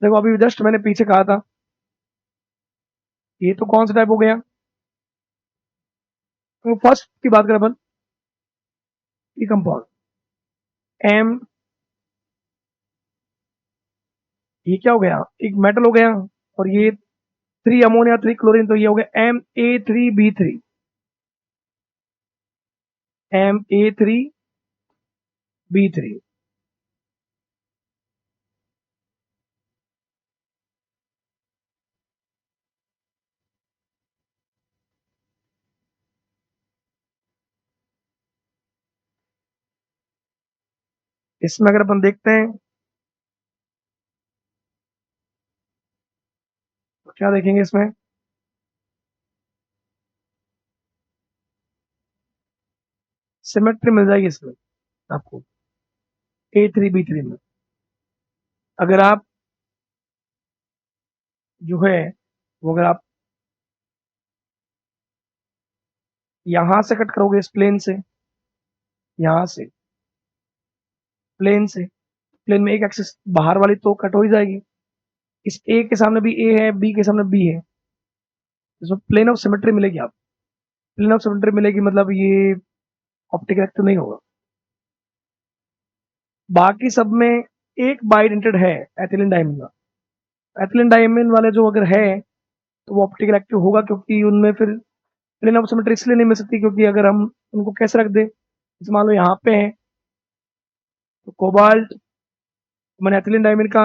देखो अभी जस्ट मैंने पीछे कहा था, ये तो कौन सा टाइप हो गया, तो फर्स्ट की बात करें अपन, ये कंपाउंड एम, ये क्या हो गया, एक मेटल हो गया, और ये 3 अमोनिया 3 क्लोरीन, तो ये हो गया MA3B3, MA3B3। इसमें अगर अपन देखते हैं तो क्या देखेंगे, इसमें सिमेट्री मिल जाएगी इसमें आपको A3B3 में। अगर आप जो है वो अगर आप यहां से कट करोगे इस प्लेन से, यहां से प्लेन से, प्लेन में एक एक्सिस बाहर वाली तो कट हो ही जाएगी, इस ए के सामने भी ए है, बी के सामने बी है, इसमें प्लेन ऑफ सिमेट्री मिलेगी आपको। प्लेन ऑफ सिमेट्री मिलेगी, मतलब ये ऑप्टिकल एक्टिव नहीं होगा। बाकी सब में एक बाइडेंटेड है एथिलीन डायमंड का। एथिलीन डायमंड वाले जो अगर है तो वो ऑप्टिकल एक्टिव होगा, क्योंकि उनमें फिर प्लेन ऑफ सिमेट्री इसलिए नहीं मिल सकती क्योंकि अगर हम उनको कैसे रख दें, जैसे मान लो यहाँ पे है तो कोबाल्ट, मैंने एथिलीन डायमंड का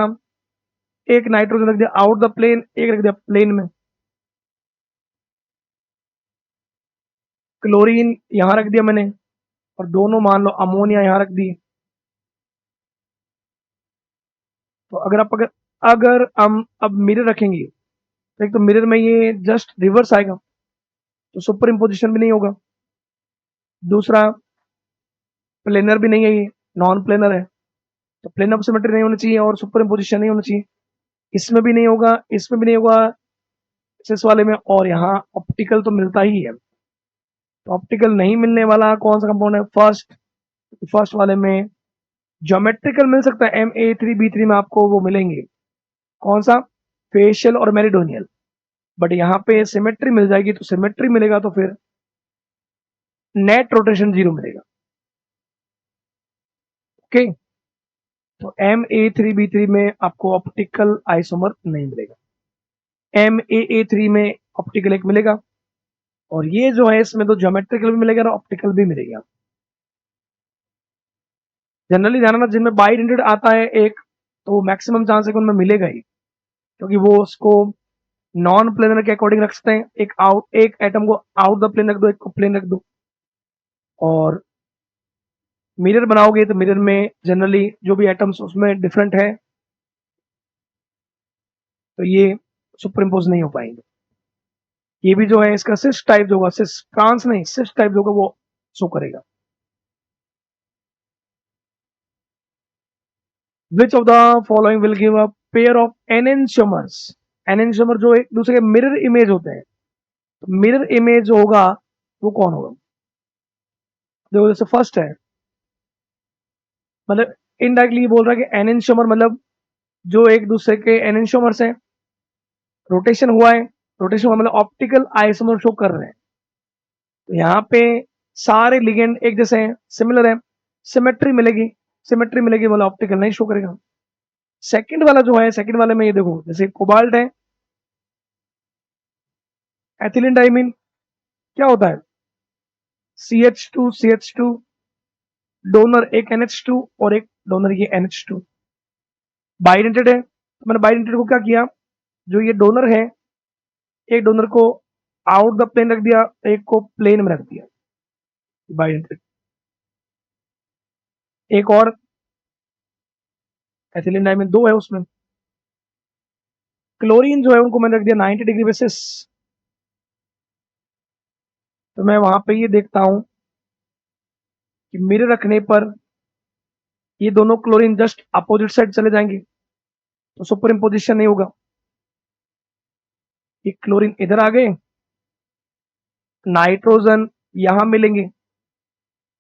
एक नाइट्रोजन रख दिया आउट द प्लेन, एक रख दिया प्लेन में। क्लोरीन यहाँ रख दिया मैंने, और दोनों मान लो अमोनिया यहाँ रख दी। तो अगर अगर हम अब मिरर रखेंगे तो एक तो मिरर में ये जस्ट रिवर्स आएगा, तो सुपर इम्पोजिशन भी नहीं होगा। दूसरा, प्लेनर भी नहीं है, ये नॉन प्लेनर है, तो प्लेन ऑफ सिमेट्री नहीं होनी चाहिए और सुपर इम्पोजिशन नहीं होना चाहिए। इसमें भी नहीं होगा, इसमें भी नहीं होगा, इस वाले में, और यहाँ ऑप्टिकल तो मिलता ही है। तो ऑप्टिकल नहीं मिलने वाला कौन सा कंपाउंड है? फर्स्ट। फर्स्ट वाले में ज्योमेट्रिकल मिल सकता है, Ma3B3 में आपको वो मिलेंगे। कौन सा? फेशियल और मेरिडोनियल। बट यहाँ पे सिमेट्री मिल जाएगी, तो सिमेट्री मिलेगा तो फिर नेट रोटेशन 0 मिलेगा। ओके, तो Ma3B3 में आपको ऑप्टिकल आइसोमर नहीं मिलेगा। MAA3 में ऑप्टिकल एक मिलेगा, और ये जो है इसमें तो ज्योमेट्रिकल भी मिलेगा और ऑप्टिकल भी मिलेगा। जनरली ध्यान रखना, जिनमें बाइडेंटेड आता है एक, तो वो मैक्सिमम चांस है कि उनमें मिलेगा ही, क्योंकि वो उसको नॉन प्लेनर के अकॉर्डिंग रख सकते हैं। एक एटम को आउट द प्लेन रख दो, एक को प्लेन रख दो। और मिरर बनाओगे तो मिरर में जनरली जो भी एटम्स उसमें डिफरेंट है, तो ये सुपर इम्पोज नहीं हो पाएंगे। ये भी जो है इसका सिस टाइप जो होगा, सिस ट्रांस नहीं, सिस टाइप जो होगा वो शो करेगा। विच of the following will give a pair of enantiomers? Enantiomer जो एक दूसरे के मिरर इमेज होते हैं, तो मिरर इमेज जो होगा वो कौन होगा? जो जैसे फर्स्ट है, मतलब इनडायरेक्टली बोल रहा है कि एनेंशियोमर मतलब जो एक दूसरे के एनेंशियोमर्स हैं, रोटेशन हुआ है, रोटेशन हुआ मतलब ऑप्टिकल आइसोमर शो कर रहे हैं। तो यहाँ पे सारे लिगेंड एक जैसे हैं, सिमिलर है, सिमेट्री मिलेगी। सिमेट्री मिलेगी मतलब ऑप्टिकल नहीं शो करेगा। सेकंड वाला जो है, सेकंड वाले में ये देखो, जैसे कोबाल्ट है, एथिलीन डाइमीन, क्या होता है? CH2 डोनर एक NH2 और एक डोनर ये NH2। बाइडेंटेड है, तो मैंने बाइडेंटेड को क्या किया, जो ये डोनर है, एक डोनर को आउट द प्लेन रख दिया, एक को प्लेन में रख दिया, बाइडेंटेड। एक और एथिलीन डाइमीन दो है उसमें। क्लोरीन जो है उनको मैंने रख दिया 90 डिग्री बेसिस। तो मैं वहां पे ये देखता हूं कि मिरर रखने पर ये दोनों क्लोरीन जस्ट अपोजिट साइड चले जाएंगे, तो सुपर इम्पोजिशन नहीं होगा। ये क्लोरीन इधर आ गए, नाइट्रोजन यहां मिलेंगे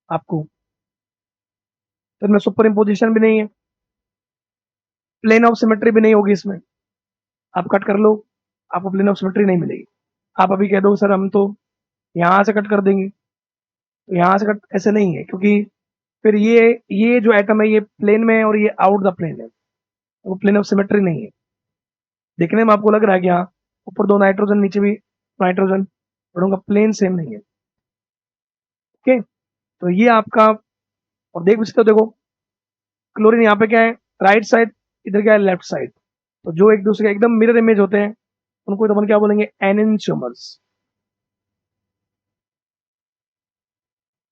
आपको, तो इनमें सुपर इम्पोजिशन भी नहीं है, प्लेन ऑफ सिमेट्री भी नहीं होगी इसमें। आप कट कर लो, आपको प्लेन ऑफ सिमेट्री नहीं मिलेगी। आप अभी कह दो सर हम तो यहां से कट कर देंगे, तो यहां से कट ऐसे नहीं है, क्योंकि फिर ये जो एटम है ये प्लेन में है और ये आउट द प्लेन है, तो वो प्लेन ऑफ सिमेट्री नहीं है। देखने में आपको लग रहा है कि हाँ ऊपर दो नाइट्रोजन नीचे भी नाइट्रोजन, और उनका प्लेन सेम नहीं है। ओके, तो ये आपका, और देख भी सकते हो, देखो क्लोरीन यहाँ पे क्या है, राइट साइड, इधर क्या है, लेफ्ट साइड। तो जो एक दूसरे के एकदम मिरर इमेज होते हैं उनको तो अपन क्या बोलेंगे, एनेंशियोमर्स।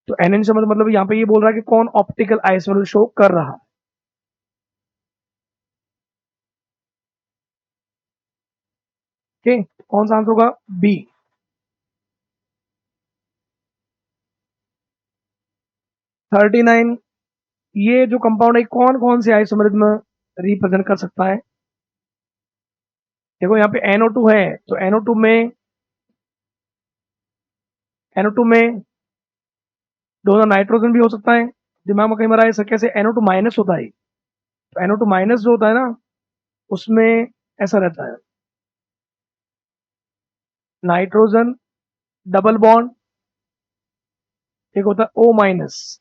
तो एनेंशियोमर मतलब यहाँ पे ये बोल रहा है कि कौन ऑप्टिकल आइसोमर शो कर रहा है। ओके, कौन सा आंसर होगा? बी। 39, ये जो कंपाउंड है कौन कौन से आइसोमर में रिप्रेजेंट कर सकता है? देखो यहाँ पे NO2 है, तो NO2 में दोनों नाइट्रोजन भी हो सकता है। दिमाग में कई बार ऐसा कैसे NO2 माइनस होता है, तो NO2 माइनस जो होता है ना, उसमें ऐसा रहता है, नाइट्रोजन डबल बॉन्ड एक होता है O माइनस,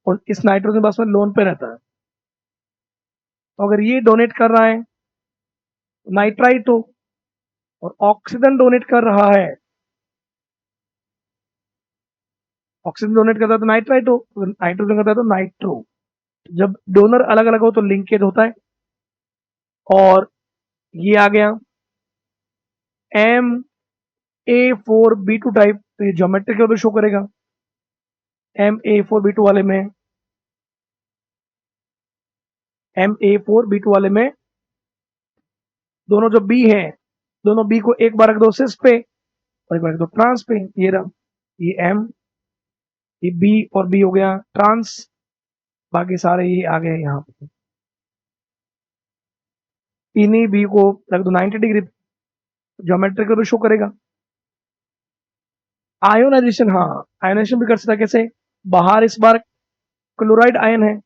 और इस नाइट्रोजन बस में लोन पे रहता है। तो अगर ये डोनेट कर रहा है नाइट्राइट हो, और ऑक्सीजन डोनेट कर रहा है, ऑक्सीजन डोनेट करता है तो नाइट्राइट हो, नाइट्रोजन करता है तो नाइट्रो। जब डोनर अलग अलग हो तो लिंकेज होता है। और ये आ गया MA4B2 टाइप, तो ये ज्योमेट्रिकल भी शो करेगा। MA4B2 वाले में, MA4B2 वाले में दोनों जो बी है, दोनों बी को एक बार रख दो सिस पे और एक बार रख दो ट्रांस पे। ये रहा, ये एम, ये बी और बी हो गया ट्रांस, बाकी सारे ये आ गए यहाँ पे। इन्हीं बी को रख दो 90 डिग्री, ज्योमेट्रिकल भी शो करेगा। आयोनाइजेशन, हाँ आयोनाइजेशन भी कर सकता है। कैसे? बाहर इस बार क्लोराइड आयन है,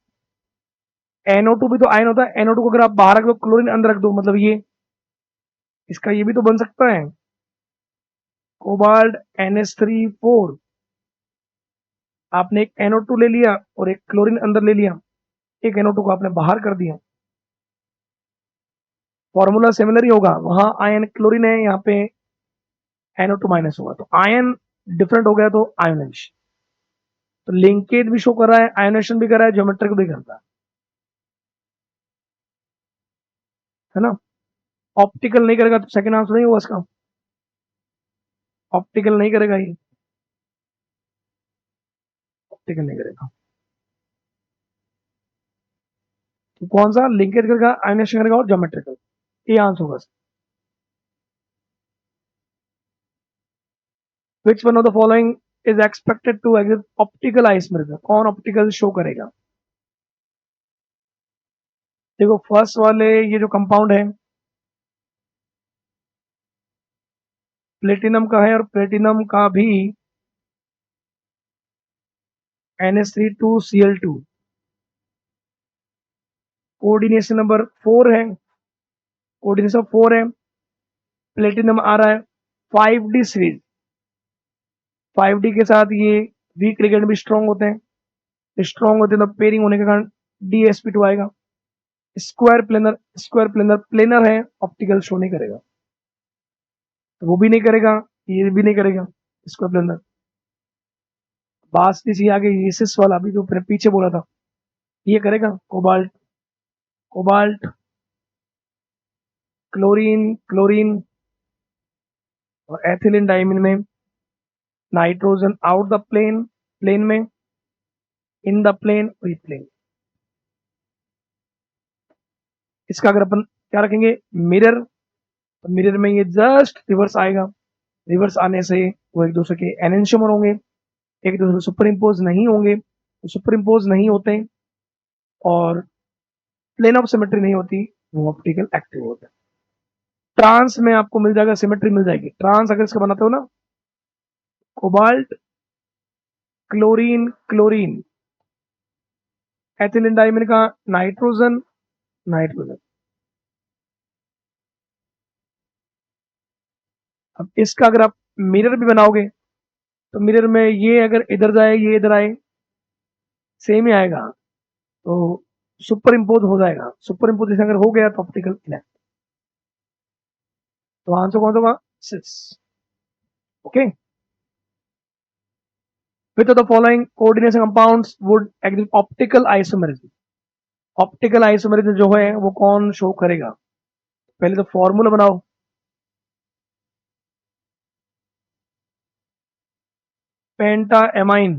NO2 भी तो आयन होता है। NO2 को अगर आप बाहर रख दो, क्लोरीन अंदर रख दो, मतलब ये इसका ये भी तो बन सकता है, कोबाल्ट NH3 4। आपने एक NO2 ले लिया और एक क्लोरीन अंदर ले लिया, एक NO2 को आपने बाहर कर दिया, फॉर्मूला सिमिलर ही होगा। वहां आयन क्लोरीन है, यहाँ पे NO2 माइनस होगा, तो आयन डिफरेंट हो गया, तो आयोनाइजेशन। तो लिंकेज भी शो कर रहा है, आयोनेशन भी कर रहा है, ज्योमेट्रिक भी करता है ना। ऑप्टिकल नहीं करेगा तो सेकंड आंसर नहीं होगा इसका, ऑप्टिकल नहीं करेगा ये, ऑप्टिकल नहीं करेगा। तो कौन सा लिंकेज करेगा, आयोनेशन करेगा और ज्योमेट्रिकल, ये आंसर होगा। Which one of the following is expected to exit optical isomerism, कौन ऑप्टिकल शो करेगा? देखो फर्स्ट वाले, ये जो कंपाउंड है प्लेटिनम का है, और प्लेटिनम का भी NH3 2Cl2, कोऑर्डिनेशन नंबर 4 है, कोऑर्डिनेशन 4 है। प्लेटिनम आ रहा है 5D सीरीज, 5D के साथ ये वीक लिगेंड भी स्ट्रॉन्ग होते हैं, स्ट्रॉन्ग होते हैं तो पेयरिंग होने के कारण DsP2 आएगा। Square planar, square planar planar है, ऑप्टिकल शो नहीं करेगा, तो वो भी नहीं करेगा, ये भी नहीं करेगा स्क्वायर प्लेनर। बास इसी आगे ये सिस वाला भी जो पीछे बोला था, ये करेगा। कोबाल्ट, कोबाल्ट क्लोरीन, क्लोरीन और एथिलीन डाइमिन में nitrogen out the plane, plane में, in the plane, with plane. इसका अगर अपन क्या रखेंगे, मिरर, तो मिरर में ये जस्ट रिवर्स आएगा। रिवर्स आने से वो एक दूसरे के एनेंशियोमर होंगे, एक दूसरे सुपर इम्पोज नहीं होंगे, तो सुपर इम्पोज नहीं होते और प्लेन ऑफ सिमेट्री नहीं होती, वो ऑप्टिकल एक्टिव होता है। ट्रांस में आपको मिल जाएगा, सिमेट्री मिल जाएगी। ट्रांस अगर इसका बनाते हो ना, cobalt chlorine, chlorine ethylene diamine का नाइट्रोजन, नाइट्रोजन। अब इसका अगर आप मिरर भी बनाओगे, तो मिरर में ये अगर इधर जाए, ये इधर आए, सेम ही आएगा, तो सुपर इम्पोज हो जाएगा। सुपर इम्पोजिशन अगर हो गया तो ऑप्टिकल इलेक्ट। तो आंसर कौन सा होगा, 6। Okay, which of the following coordination compounds would exhibit optical isomerism? Optical isomerism जो है वो कौन शो करेगा? पहले तो फॉर्मूला बनाओ, पेंटा एमाइन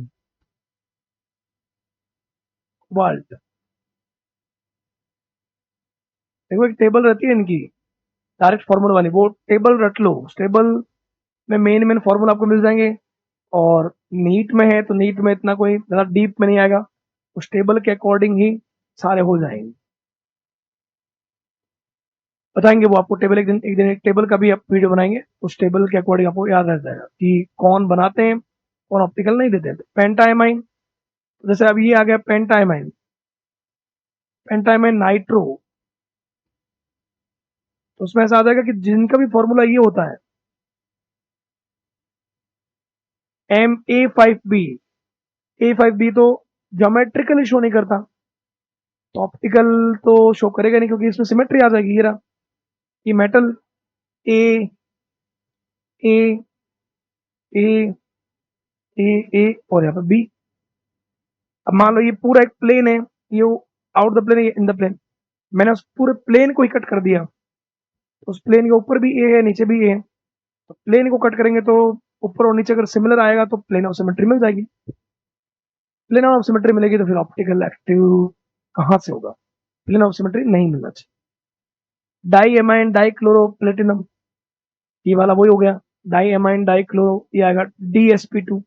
कोबाल्ट। देखो एक टेबल रहती है इनकी, डायरेक्ट फॉर्मूला वाली, वो टेबल रट लो। उस टेबल में मेन मेन फॉर्मूला आपको मिल जाएंगे, और नीट में है तो नीट में इतना कोई ज़्यादा डीप में नहीं आएगा, उस टेबल के अकॉर्डिंग ही सारे हो जाएंगे। बताएंगे वो आपको टेबल, एक दिन एक टेबल का भी आप वीडियो बनाएंगे, उस टेबल के अकॉर्डिंग आपको याद रह जाएगा कि कौन बनाते हैं, कौन ऑप्टिकल नहीं देते। पेंटाइमाइन, जैसे अब ये आ गया पेंटाइमाइन, पेंटाइमाइन नाइट्रो, तो उसमें ऐसा आ जाएगा कि जिनका भी फॉर्मूला ये होता है MA5B, A5B तो ज्योमेट्रिकली शो नहीं करता, तो ऑप्टिकल तो शो करेगा नहीं क्योंकि इसमें सिमेट्री आ जाएगी। ये रहा, ये मेटल ए ए ए ए ए और यहाँ पे बी। अब मान लो ये पूरा एक प्लेन है, ये आउट द प्लेन, ये इन द प्लेन, मैंने उस पूरे प्लेन को ही कट कर दिया, उस प्लेन के ऊपर भी ए है, नीचे भी ए है, तो प्लेन को कट करेंगे तो ऊपर और नीचे अगर सिमिलर आएगा तो प्लेन ऑफ सिमेट्री मिल जाएगी। प्लेन ऑफ सिमेट्री मिलेगी तो फिर ऑप्टिकल एक्टिव कहां से होगा? प्लेन ऑफ सिमेट्री नहीं मिलना चाहिए। Di amine di chloro platinum, ये वाला वही हो गया, डाई एमाइन डाई क्लोरो, ये आएगा DsP2।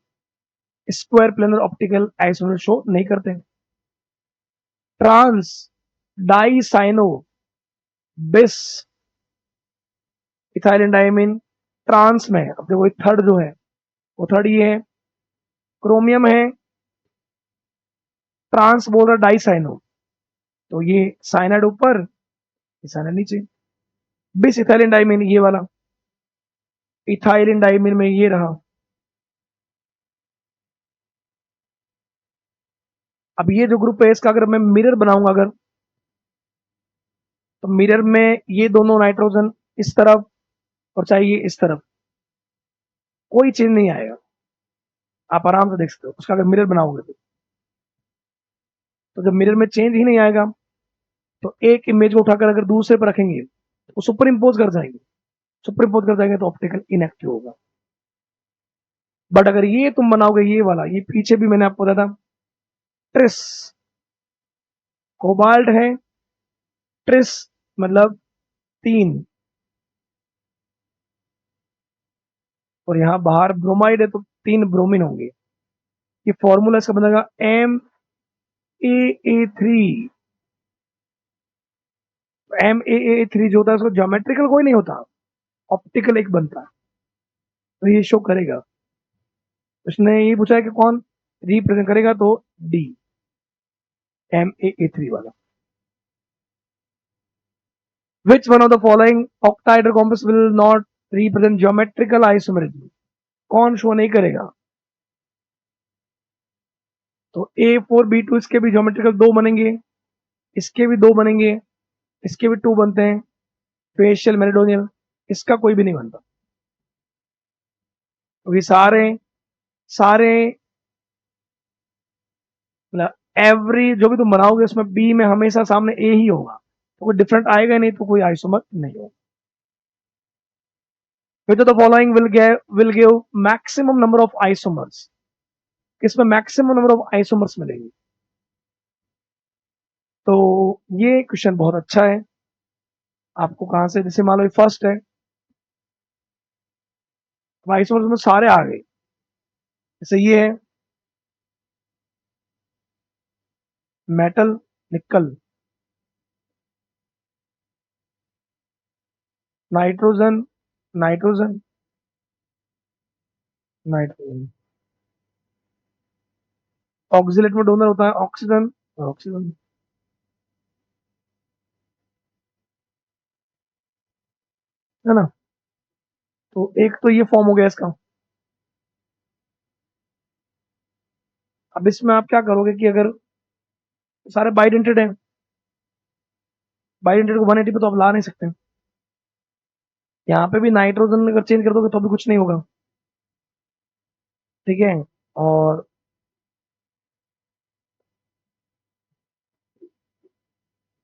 Square planar optical isomer show नहीं करते। ट्रांस डाई साइनो बिस इथाइलिन डायमीन ट्रांस में, अब देखो थर्ड जो है वो थर्ड ये है, क्रोमियम है, ट्रांस बोल रहा डाई साइनो, तो ये साइनाइड ऊपर, ये साइनाइड नीचे। बिस इथाइलिन डायमीन ये वाला, इथाइलिन डायमीन में ये रहा। अब ये जो ग्रुप है इसका अगर मैं मिरर बनाऊंगा अगर, तो मिरर में ये दोनों नाइट्रोजन इस तरफ और चाहिए इस तरफ, कोई चेंज नहीं आएगा, आप आराम से देख सकते हो उसका अगर मिरर बनाओगे तो जब मिरर में चेंज ही नहीं आएगा तो एक इमेज को उठाकर अगर दूसरे पर रखेंगे तो सुपर इम्पोज कर जाएंगे, सुपर इम्पोज कर जाएंगे तो ऑप्टिकल इनएक्टिव होगा। बट अगर ये तुम बनाओगे ये वाला, ये पीछे भी मैंने आपको बताया था, ट्रिस कोबाल्ट है, ट्रिस मतलब 3, और यहां बाहर ब्रोमाइड है तो 3 ब्रोमीन होंगे। ये फॉर्मूला इसका बनेगा MAA3। MAA3 जो होता है उसको ज्योमेट्रिकल कोई नहीं होता, ऑप्टिकल एक बनता है, तो ये शो करेगा। उसने ये पूछा है कि कौन रिप्रेजेंट करेगा, तो डी, MAA3 वाला। Which one of the following octahedral compounds will not represent geometrical isomerism? कौन शो नहीं करेगा? तो A4B2 इसके भी ज्योमेट्रिकल 2 बनेंगे, इसके भी 2 बनेंगे, इसके भी 2 बनते हैं, फेशियल मेरिडोनियल, इसका कोई भी नहीं बनता। तो ये सारे सारे मतलब एवरी जो भी तुम बनाओगे उसमें बी में हमेशा सामने ए ही होगा, तो कोई डिफरेंट आएगा नहीं, तो कोई आइसोमर नहीं होगा। Which of the following will give maximum number of isomers? किसमें मैक्सिमम नंबर ऑफ आइसोमर्स मिलेंगे? तो ये क्वेश्चन बहुत अच्छा है। आपको कहां से, जैसे मान लो फर्स्ट है, आइसोमर्स में सारे आ गए, जैसे ये है मेटल निकल, नाइट्रोजन नाइट्रोजन नाइट्रोजन, ऑक्सिलेट में डोनर होता है ऑक्सीजन और ऑक्सीजन, है ना। तो एक तो ये फॉर्म हो गया इसका। अब इसमें आप क्या करोगे कि अगर सारे बाइडेंटेड हैं, बाइडेंटेड को 180 पे तो आप ला नहीं सकते, यहाँ पे भी नाइट्रोजन अगर चेंज कर दोगे तो भी कुछ नहीं होगा, ठीक है। और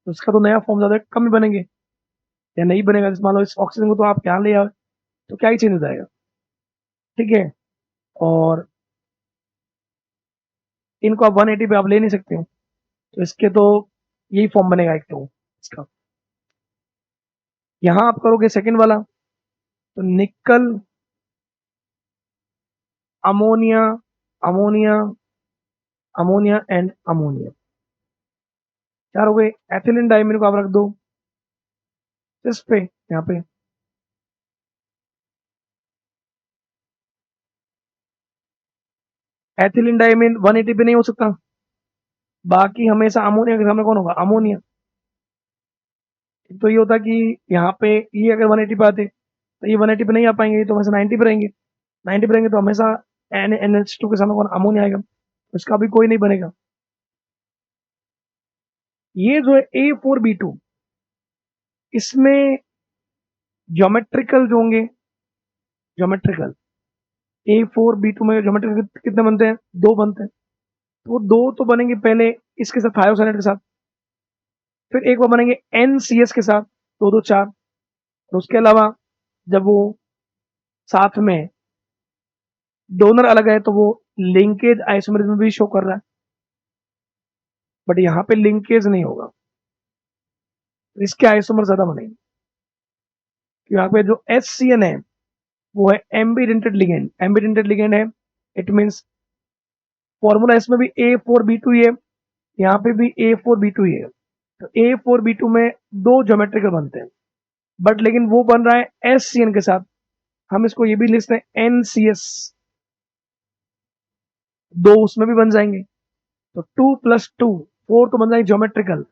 उसका तो नया फॉर्म ज्यादा कम ही बनेंगे या नहीं बनेगा। जैसे मान लो इस ऑक्सीजन को तो आप यहाँ ले आओ तो क्या ही चेंज हो जाएगा, ठीक है। और इनको आप 180 पे आप ले नहीं सकते हो, तो इसके तो यही फॉर्म बनेगा एक तो इसका। यहाँ आप करोगे सेकंड वाला, तो निकल ammonia ammonia ammonia and ammonia, चार हो गए। एथिलीन डाइमीन को आप रख दो इस पे, यहाँ पे एथिलीन डाइमीन 180 पे नहीं हो सकता, बाकी हमेशा अमोनिया के सामने कौन होगा, अमोनिया। तो ये होता कि यहाँ पे ये अगर 180 पे आते तो ये 180 पे नहीं आ पाएंगे, तो हमेशा 90 पे रहेंगे, 90 पे रहेंगे तो हमेशा NH2 के सामने कौन, अमोनिया आएगा। इसका भी कोई नहीं बनेगा। ये जो है A4B2, इसमें ज्योमेट्रिकल जो होंगे, ज्योमेट्रिकल A4B2 में ज्योमेट्रिकल कितने बनते हैं? 2 बनते हैं। तो वो 2 तो बनेंगे पहले इसके साथ, थायोसाइनाइड के साथ, फिर एक बार बनेंगे NCS के साथ, 2 2 4। और उसके अलावा जब वो साथ में डोनर अलग है तो वो लिंकेज आइसोमरिज्म भी शो कर रहा है, बट यहाँ पे लिंकेज नहीं होगा, इसके आइसोमर ज्यादा बनेंगे। यहाँ पे जो HCN है वो है एम्बिडेंटेड लिगेंड, एम्बिडेंटेड लिगेंड है, इट मींस फॉर्मूला इसमें भी A4B2 ही है, यहाँ पे भी A4B2 ही है। तो A4B2 में 2 ज्योमेट्रिकल बनते हैं, बट लेकिन वो बन रहा है SCN के साथ। हम इसको ये भी लिखते हैं NCS, 2 उसमें भी बन जाएंगे। तो 2 + 2 4 तो बन जाएंगे ज्योमेट्रिकल।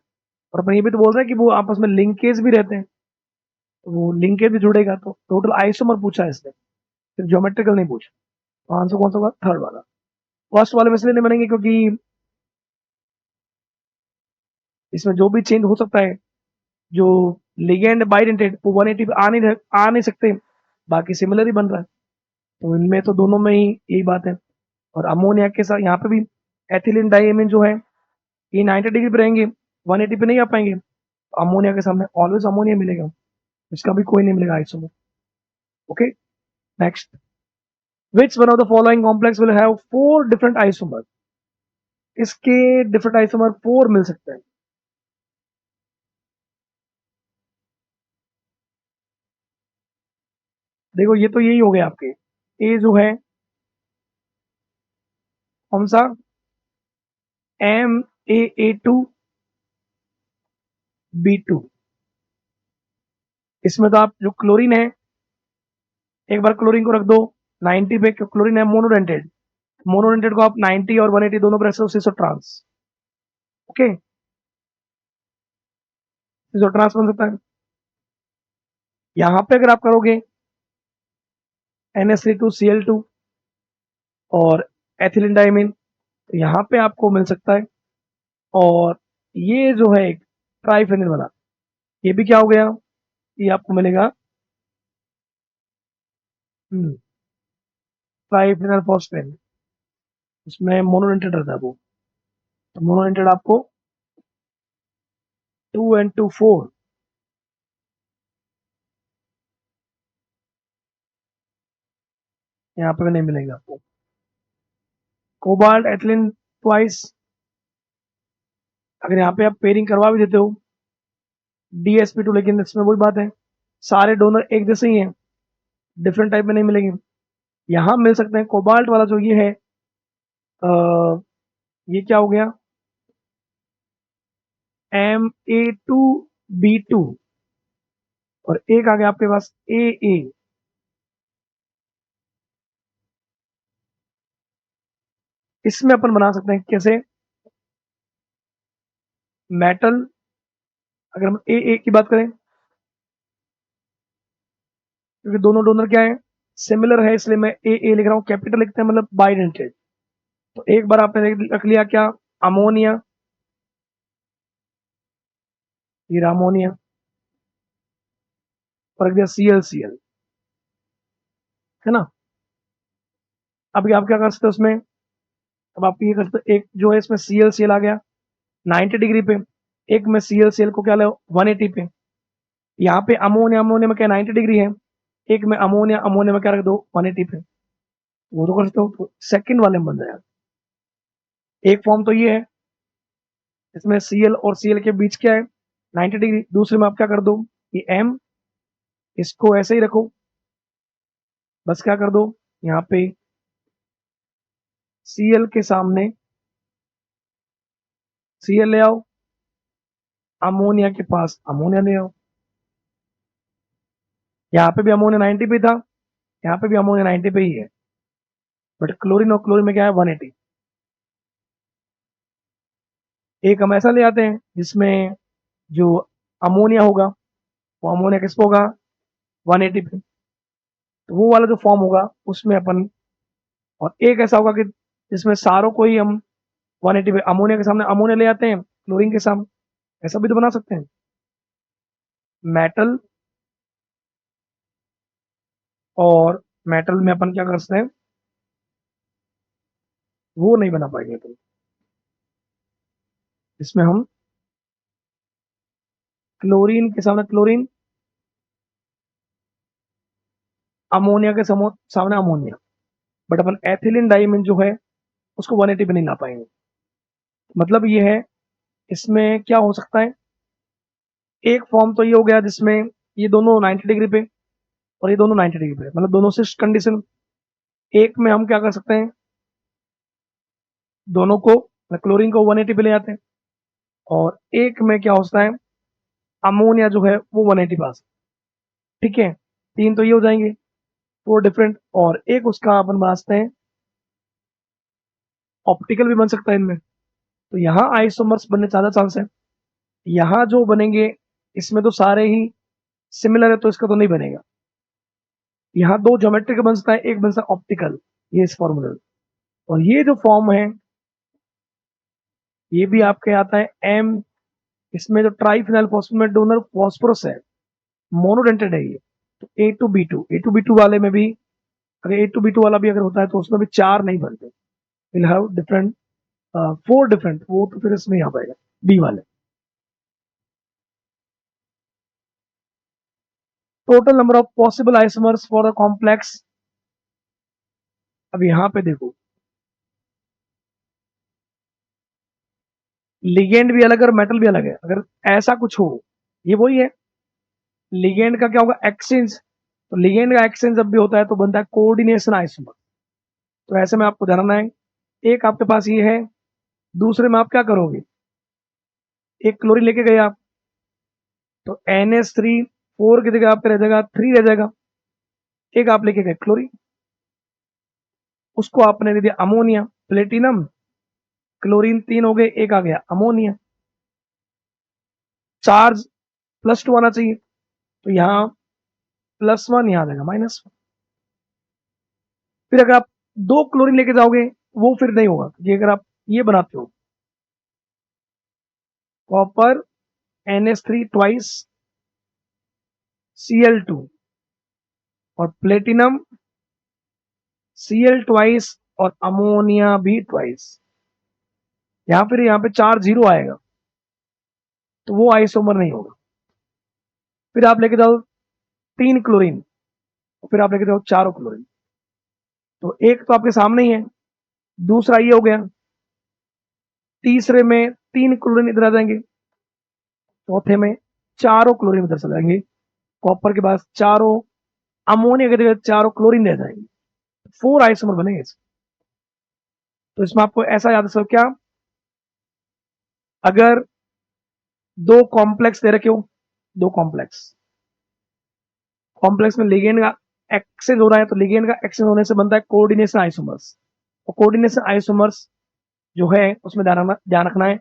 और अपन ये भी तो बोल रहे हैं कि वो आपस में लिंकेज भी रहते हैं, तो वो लिंकेज भी जुड़ेगा। तो टोटल आइसोमर पूछा है इसने, सिर्फ ज्योमेट्रिकल नहीं पूछा। तो आंसर कौन सा होगा? थर्ड वाला। फर्स्ट वाले में इसलिए नहीं बनेंगे क्योंकि इसमें जो भी चेंज हो सकता है, जो लिगेंड बाइडेंटेड वो 180 पे आ नहीं सकते, बाकी सिमिलर ही बन रहा है। तो इनमें तो दोनों में ही यही बात है। और अमोनिया के साथ यहाँ पे भी एथिलीन डाइमीन जो है ये 90 डिग्री पे रहेंगे, 180 पे नहीं आ पाएंगे। तो अमोनिया के सामने ऑलवेज अमोनिया मिलेगा, इसका भी कोई नहीं मिलेगा isomer. Okay, next, which one of the following complex will have 4 different isomer? इसके डिफरेंट आइसोमर 4 मिल सकते हैं। देखो ये तो यही हो गया आपके, ए जो है कौन सा, MAA2B2। इसमें तो आप जो क्लोरीन है, एक बार क्लोरीन को रख दो 90 पे, क्लोरीन है मोनोडेंटेड, मोनोडेंटेड को आप 90 और 180 दोनों पर रख सकते हो, सिसो ट्रांस। ओके, सिसो ट्रांस बन सकता है। यहां पे अगर आप करोगे NH3 2Cl2 और एथिलीन डाइमीन, तो यहाँ पे आपको मिल सकता है। और ये जो है एक ट्राइफेनिल वाला, ये भी क्या हो गया, ये आपको मिलेगा ट्राइफेनल फॉस्फेट, उसमें मोनोडेंटेड रहता है वो। तो मोनोडेंटेड आपको 2 and 2 4, यहाँ पे नहीं मिलेगा आपको। कोबाल्ट एथिलीन ट्वाइस, अगर यहाँ पे आप पेयरिंग करवा भी देते हो DsP2, लेकिन इसमें वही बात है, सारे डोनर एक जैसे ही हैं, डिफरेंट टाइप में नहीं मिलेंगे। यहाँ मिल सकते हैं कोबाल्ट वाला जो ये है, ये क्या हो गया, MA2B2, और एक आ गया आपके पास AA। इसमें अपन बना सकते हैं कैसे, मेटल, अगर हम AA की बात करें, क्योंकि दोनों डोनर क्या है, सिमिलर है, इसलिए मैं AA लिख रहा हूँ, कैपिटल लिखते हैं मतलब बाइडेंटेड। तो एक बार आपने रख लिया क्या, अमोनिया, ये अमोनिया, और रख दिया ClCl, है ना। अब आप क्या कर सकते हो उसमें, अब आप ये कर सकते हो, एक जो है इसमें ClCl आ गया 90 डिग्री पे, एक में ClCl को क्या ले 180 पे। यहाँ पे अमोनिया, अमोनिया में क्या 90 डिग्री है, एक में अमोनिया, अमोनिया में क्या रख दो 180 पे, वो तो कर सकते हो। तो सेकंड वाले में बन जाएगा। एक फॉर्म तो ये है, इसमें Cl और Cl के बीच क्या है 90 डिग्री, दूसरे में आप क्या कर दो, ये M, इसको ऐसे ही रखो, बस क्या कर दो, यहाँ पे Cl के सामने Cl ले आओ, अमोनिया के पास अमोनिया ले आओ। यहाँ पे भी अमोनिया 90 पे था, यहाँ पे भी अमोनिया 90 पे ही है, बट क्लोरीन और क्लोरीन में क्या है 180। एक हम ऐसा ले आते हैं जिसमें जो अमोनिया होगा वो अमोनिया किस पे होगा 180 पे, तो वो वाला जो फॉर्म होगा उसमें अपन, और एक ऐसा होगा कि जिसमें सारों को ही हम 180 पे अमोनिया के सामने अमोनिया ले आते हैं, क्लोरीन के सामने, ऐसा भी तो बना सकते हैं। मेटल और मेटल में अपन क्या कर सकते हैं, वो नहीं बना पाएंगे तो इसमें हम क्लोरीन के सामने क्लोरीन, अमोनिया के सामने ammonia, but upon ethylene diamine जो है उसको 180 पे नहीं ला पाएंगे। मतलब ये है, इसमें क्या हो सकता है, एक फॉर्म तो ये हो गया जिसमें ये दोनों 90 डिग्री पे और ये दोनों 90 डिग्री पे, मतलब दोनों से कंडीशन। एक में हम क्या कर सकते हैं, दोनों को, क्लोरीन को 180 पे ले आते हैं, और एक में क्या होता है, अमोनिया जो है वो 180 पास। ठीक है, तीन तो ये हो जाएंगे, फोर डिफरेंट, और एक उसका अपन बनाते हैं ऑप्टिकल भी बन सकता है इनमें। तो यहाँ आइसोमर्स बनने ज्यादा चांस है। यहाँ जो बनेंगे इसमें तो सारे ही सिमिलर है, तो इसका तो नहीं बनेगा। यहाँ दो ज्योमेट्रिक बन सकता है, एक बन सकता है ऑप्टिकल, ये इस फॉर्मूले। और ये जो फॉर्म है ये भी आपके आता है एम, इसमें जो ट्राइफिनाइल फॉस्फेट डोनर फॉस्फोरस है, मोनोडेंटेड है ये। तो ए टू बी टू वाले में भी, अगर A2B2 वाला भी अगर होता है तो उसमें भी चार नहीं बनते, will have different, four different, वो तो फिर इसमें आ पाएगा बी वाले। Total number of possible isomers for the complex. अब यहां पे देखो, लिगेंड भी अलग है और मेटल भी अलग है। अगर ऐसा कुछ हो, ये वही है, लिगेंड का क्या होगा, एक्सचेंज। तो लिगेंड का एक्सचेंज जब भी होता है तो बनता है कोऑर्डिनेशन आइसोमर। तो ऐसे में आपको जानना है, एक आपके पास ये है, दूसरे में आप क्या करोगे, एक क्लोरीन लेके गए आप, तो NH3 4 की जगह आपका रह जाएगा 3 रह जाएगा। एक आप लेके गए क्लोरीन, उसको आपने दे दिया अमोनिया, प्लेटिनम, क्लोरीन 3 हो गए, एक आ गया अमोनिया। चार्ज +2 आना चाहिए, तो यहाँ +1, यहाँ आ जाएगा -1। फिर अगर आप दो क्लोरीन लेके जाओगे, वो फिर नहीं होगा। ये अगर आप ये बनाते हो, कॉपर NH3 ट्वाइस Cl2, और प्लेटिनम Cl ट्वाइस और अमोनिया भी ट्वाइस, यहाँ फिर यहाँ पे 4 0 आएगा, तो वो आइसोमर नहीं होगा। फिर आप लेके जाओ 3 क्लोरीन, फिर आप लेके जाओ चारों क्लोरीन, तो एक तो आपके सामने ही है, दूसरा ये हो गया, तीसरे में 3 क्लोरीन इधर आ जाएंगे, चौथे में चारों क्लोरीन इधर चले जाएंगे, कॉपर के पास चारों अमोनिया की जगह चारों क्लोरीन रह जाएंगे, 4 आइसोमर बनेंगे। तो इसमें आपको ऐसा याद रखो, क्या, अगर दो कॉम्प्लेक्स दे रखे हो, दो कॉम्प्लेक्स, कॉम्प्लेक्स में लिगेंड का एक्सचेंज हो रहा है, तो लिगेंड का एक्सचेंज होने से बनता है कोऑर्डिनेशन आइसोमर्स। और कोऑर्डिनेशन आइसोमर्स जो है उसमें ध्यान रखना है,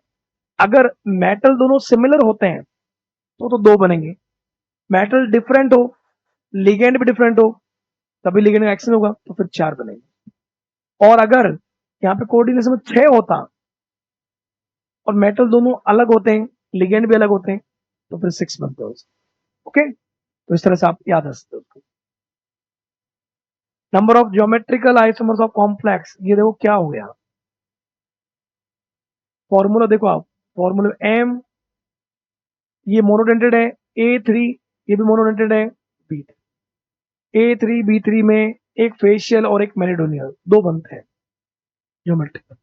अगर मेटल दोनों सिमिलर होते हैं तो दो बनेंगे, मेटल डिफरेंट हो, लिगेंड भी डिफरेंट हो, तभी लिगेंड का एक्सचेंज होगा, तो फिर 4 बनेंगे। और अगर यहाँ पे कोऑर्डिनेशन में 6 होता और मेटल दोनों अलग होते हैं, लिगेंड भी अलग होते हैं, तो फिर 6 बनते हैं। ओके, तो इस तरह से आप याद रख सकते हो। Number of geometrical isomers of complex, ये देखो क्या हो गया, फॉर्मूला देखो आप, फॉर्मूला एम, ये मोनोडेंटेड है, A3 ये भी मोनोडेंटेड है, A3B3 में एक फेशियल और एक मेरिडोनियल, दो बनते हैं geometrical.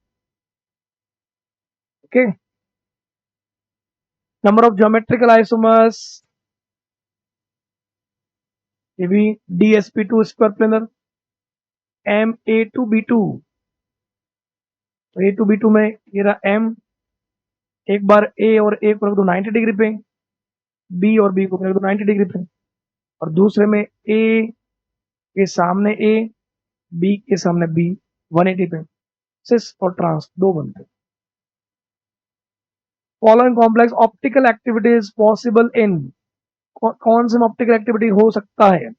Okay, number of geometrical isomers, ये भी DsP2 स्क्वायर प्लेनर, Ma2B2, तो A2B2 में ये रहा M, एक बार A और A को रख दो 90 डिग्री पे, B और B को रख दो 90 डिग्री पे, और दूसरे में A के सामने A, B के सामने B, 180 पे, सिस और ट्रांस दो बनते हैं। Following complex optical activities possible in, कौन से ऑप्टिकल एक्टिविटी हो सकता है,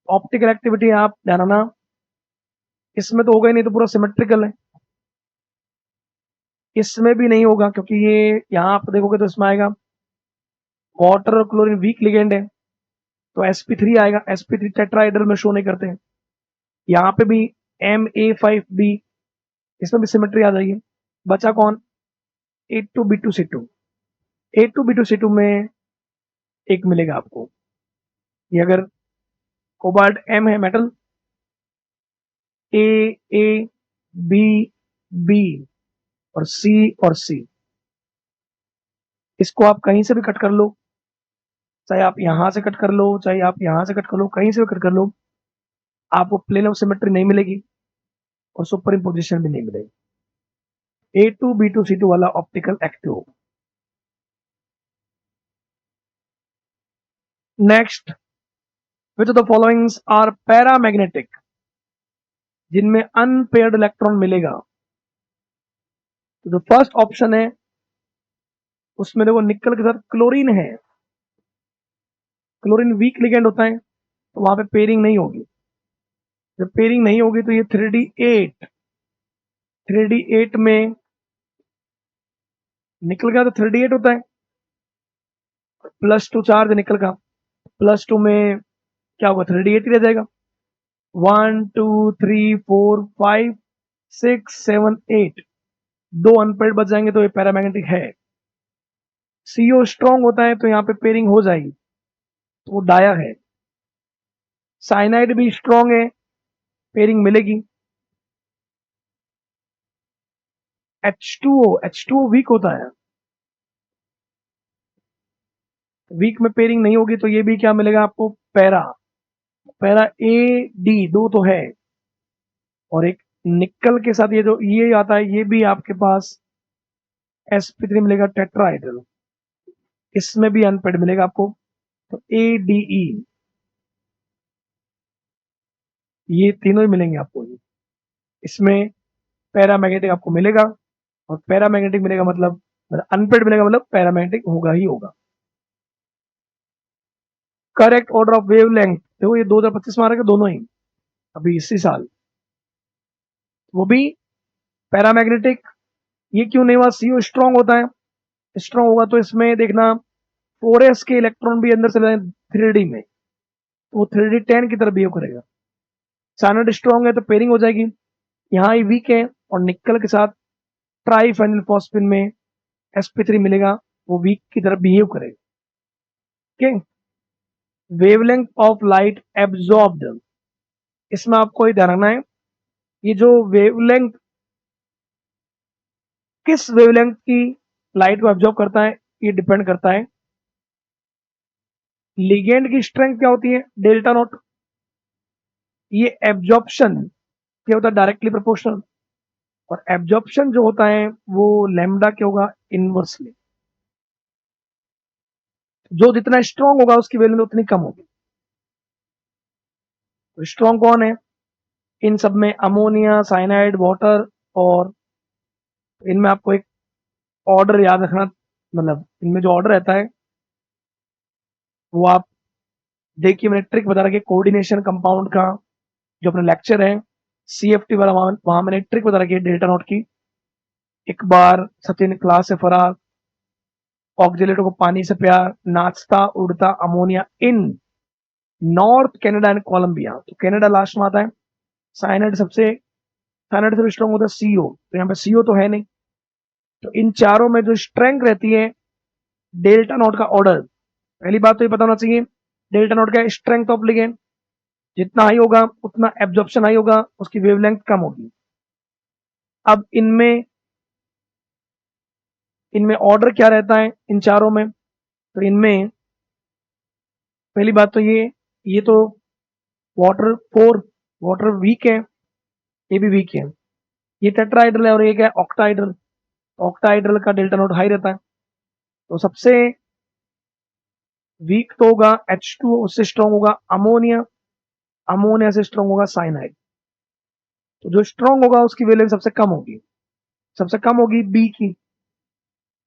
ऑप्टिकल एक्टिविटी आप ध्यान रखना, इसमें तो होगा ही नहीं, तो पूरा सिमेट्रिकल है। इसमें भी नहीं होगा, क्योंकि ये यहाँ आप देखोगे तो इसमें आएगा वाटर और क्लोरीन वीक लिगेंड है, तो sp3 आएगा। sp3 टेट्राहाइड्रल में शो नहीं करते हैं। यहाँ पे भी Ma5b, इसमें भी सिमेट्री आ जाएगी। बचा कौन? A2B2C2। A2B2C2 में एक मिलेगा आपको। ये अगर कोबाल्ट M है मेटल, A B और C, इसको आप कहीं से भी कट कर लो, चाहे आप यहां से कट कर लो, चाहे आप यहां से कट कर लो, कहीं से भी कट कर लो, आपको प्लेन ऑफ सिमेट्री नहीं मिलेगी और सुपर इम्पोजिशन भी नहीं मिलेगी। A2B2C2 वाला optical active. Next, which of the followings are paramagnetic, जिनमें अनपेयर्ड इलेक्ट्रॉन मिलेगा। तो जो फर्स्ट ऑप्शन है उसमें देखो निकल के साथ क्लोरीन है, क्लोरीन वीक लिगेंड होता है, तो वहां पे पेयरिंग नहीं होगी। जब पेयरिंग नहीं होगी तो ये 3D8 में निकल गया तो 3D8 होता है, +2 चार्ज निकल का, +2 में क्या होगा? 3D8 ही रह जाएगा। 1 2 3 4 5 6 7 8, 2 अनपेयर्ड बच जाएंगे, तो ये पैरामैग्नेटिक है। CO स्ट्रॉन्ग होता है तो यहाँ पे पेयरिंग हो जाएगी, तो वो डाया है। साइनाइड भी स्ट्रॉन्ग है, पेयरिंग मिलेगी। H2O वीक होता है, वीक में पेयरिंग नहीं होगी, तो ये भी क्या मिलेगा आपको? पैरा। पैरा AD 2 तो है, और एक निकल के साथ ये जो ये आता है, ये भी आपके पास sp3 मिलेगा टेट्राहाइड्रल, इसमें भी अनपेयर्ड मिलेगा आपको, तो ADE, ये तीनों ही मिलेंगे आपको। इसमें पैरामैग्नेटिक आपको मिलेगा, और पैरामैग्नेटिक मिलेगा मतलब अनपेयर्ड मिलेगा, मतलब पैरामैग्नेटिक होगा ही होगा। करेक्ट ऑर्डर ऑफ वेवलेंथ, देखो ये 2025 में आ रहा है दोनों ही, अभी इसी साल, वो भी पैरामैग्नेटिक। ये क्यों नहीं हुआ? CO स्ट्रॉन्ग होता है, स्ट्रॉन्ग होगा तो इसमें देखना 4s के इलेक्ट्रॉन भी अंदर चले जाए 3D में, तो वो 3D10 की तरफ बिहेव करेगा। साइनाइड स्ट्रॉन्ग है तो पेयरिंग हो जाएगी। यहाँ ही वीक है, और निकल के साथ ट्राइफेनिल फॉस्फेट में sp3 मिलेगा, वो वीक की तरफ बिहेव करेगा। Okay, wavelength of light absorbed, इसमें आपको ये ध्यान रखना है, ये जो वेवलेंथ, किस वेवलेंथ की लाइट को एब्जॉर्ब करता है, ये डिपेंड करता है। लिगेंड की स्ट्रेंथ क्या होती है? Delta not. ये एब्जॉर्प्शन क्या होता है? Directly proportional. और एब्जॉर्प्शन जो होता है वो लैम्डा क्या होगा? इनवर्सली। जो जितना स्ट्रॉन्ग होगा उसकी वेवलेंथ उतनी कम होगी। तो स्ट्रॉन्ग कौन है इन सब में? अमोनिया, साइनाइड, वाटर, और इनमें आपको एक ऑर्डर याद रखना, मतलब इनमें जो ऑर्डर रहता है वो आप देखिए, मैंने ट्रिक बता रखी है कोऑर्डिनेशन कंपाउंड का, जो अपना लेक्चर है CFT वाला, वहां मैंने ट्रिक बता रखी है डेल्टा नोट की। एक बार सचिन क्लास से फरार, ऑक्जिलेटर को पानी से प्यार, नाचता उड़ता ammonia in north Canada and Colombia, तो कनाडा लास्ट में आता है। साइनाइड साइनाइड से भी स्ट्रॉन्ग होता है CO, तो यहाँ पे CO तो है नहीं, तो इन चारों में जो स्ट्रेंथ रहती है डेल्टा नोट का ऑर्डर, पहली बात तो ये पता होना चाहिए डेल्टा नोट का स्ट्रेंथ ऑफ लिगेंड, जितना हाई होगा उतना एब्जॉर्प्शन हाई होगा, उसकी वेवलेंथ कम होगी। अब इनमें इनमें ऑर्डर क्या रहता है इन चारों में? तो इनमें पहली बात तो ये तो वाटर 4, वाटर वीक है, ये भी वीक है। ये टेट्राहाइड्रल है और ये क्या है? ऑक्टाहाइड्रल। ऑक्टाहाइड्रल का डेल्टा नोट हाई रहता है, तो सबसे वीक तो होगा H2O, उससे स्ट्रॉन्ग होगा अमोनिया, अमोनिया से स्ट्रॉन्ग होगा साइनाइड। तो जो स्ट्रॉन्ग होगा उसकी वैलेंस सबसे कम होगी, सबसे कम होगी बी की,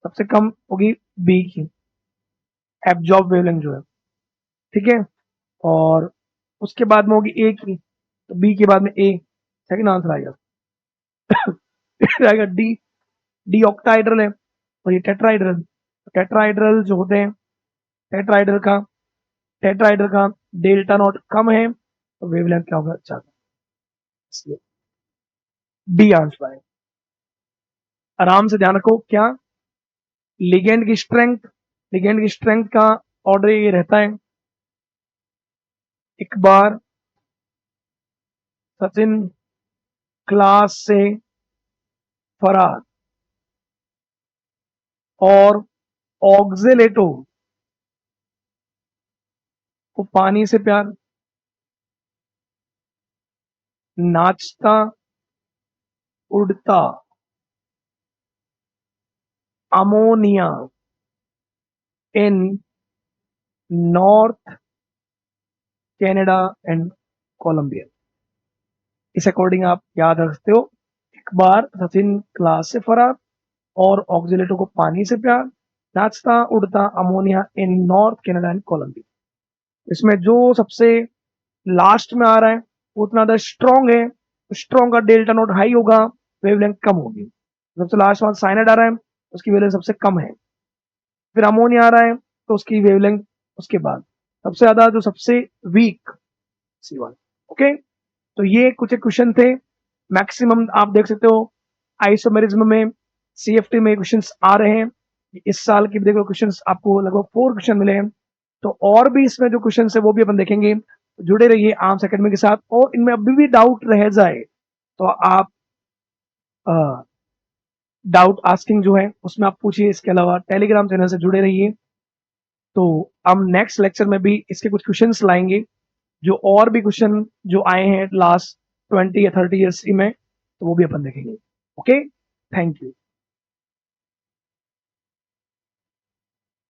सबसे कम होगी बी की एब्जॉर्ब वेवलेंथ जो है, ठीक है। और उसके बाद में होगी ए की, तो बी के बाद में ए, सेकंड आंसर आएगा। फिर आएगा डी, डी ऑक्टाइड्रल है और ये टेट्राइड्रल। टेट्राइड्रल जो होते हैं, टेट्राइड्रल का डेल्टा नॉट कम है तो वेवलेंथ क्या होगा, ज्यादा, इसलिए डी आंसर है। आराम से ध्यान रखो, क्या लिगेंड की स्ट्रेंथ का ऑर्डर ये रहता है। एक बार सचिन क्लास से फरार और ऑक्जेलेटो को पानी से प्यार, नाचता उड़ता ammonia in north Canada and Colombia. इस अकॉर्डिंग आप याद रख सकते हो, एक बार सचिन क्लास से फरार और ऑक्जिलेटो को पानी से प्यार, नाचता उड़ता ammonia in north Canada and Colombia. इसमें जो सबसे लास्ट में आ रहा है वो उतना ज़्यादा स्ट्रॉन्ग है, स्ट्रॉन्ग का डेल्टा नोट हाई होगा, वेवलेंथ कम होगी। सबसे लास्ट वाला साइनाइड आ रहा है, उसकी वेवलेंथ सबसे कम है। फिर अमोनिया आ रहा है तो उसकी वेवलेंथ उसके बाद सबसे ज्यादा, जो सबसे वीक C1। ओके, तो ये कुछ क्वेश्चन थे। मैक्सिमम आप देख सकते हो आइसोमेरिज्म में, CFT में क्वेश्चंस आ रहे हैं। इस साल की देखो क्वेश्चंस आपको लगभग 4 क्वेश्चन मिले हैं, तो और भी इसमें जो क्वेश्चन है वो भी अपन देखेंगे। जुड़े रहिए आर्म्स एकेडमी के साथ, और इनमें अभी भी डाउट रह जाए तो आप डाउट आस्किंग जो है उसमें आप पूछिए। इसके अलावा टेलीग्राम चैनल से जुड़े रहिए, तो हम नेक्स्ट लेक्चर में भी इसके कुछ क्वेश्चंस लाएंगे, जो और भी क्वेश्चन जो आए हैं लास्ट 20 या 30 ईयर्स में, तो वो भी अपन देखेंगे। Okay, thank you.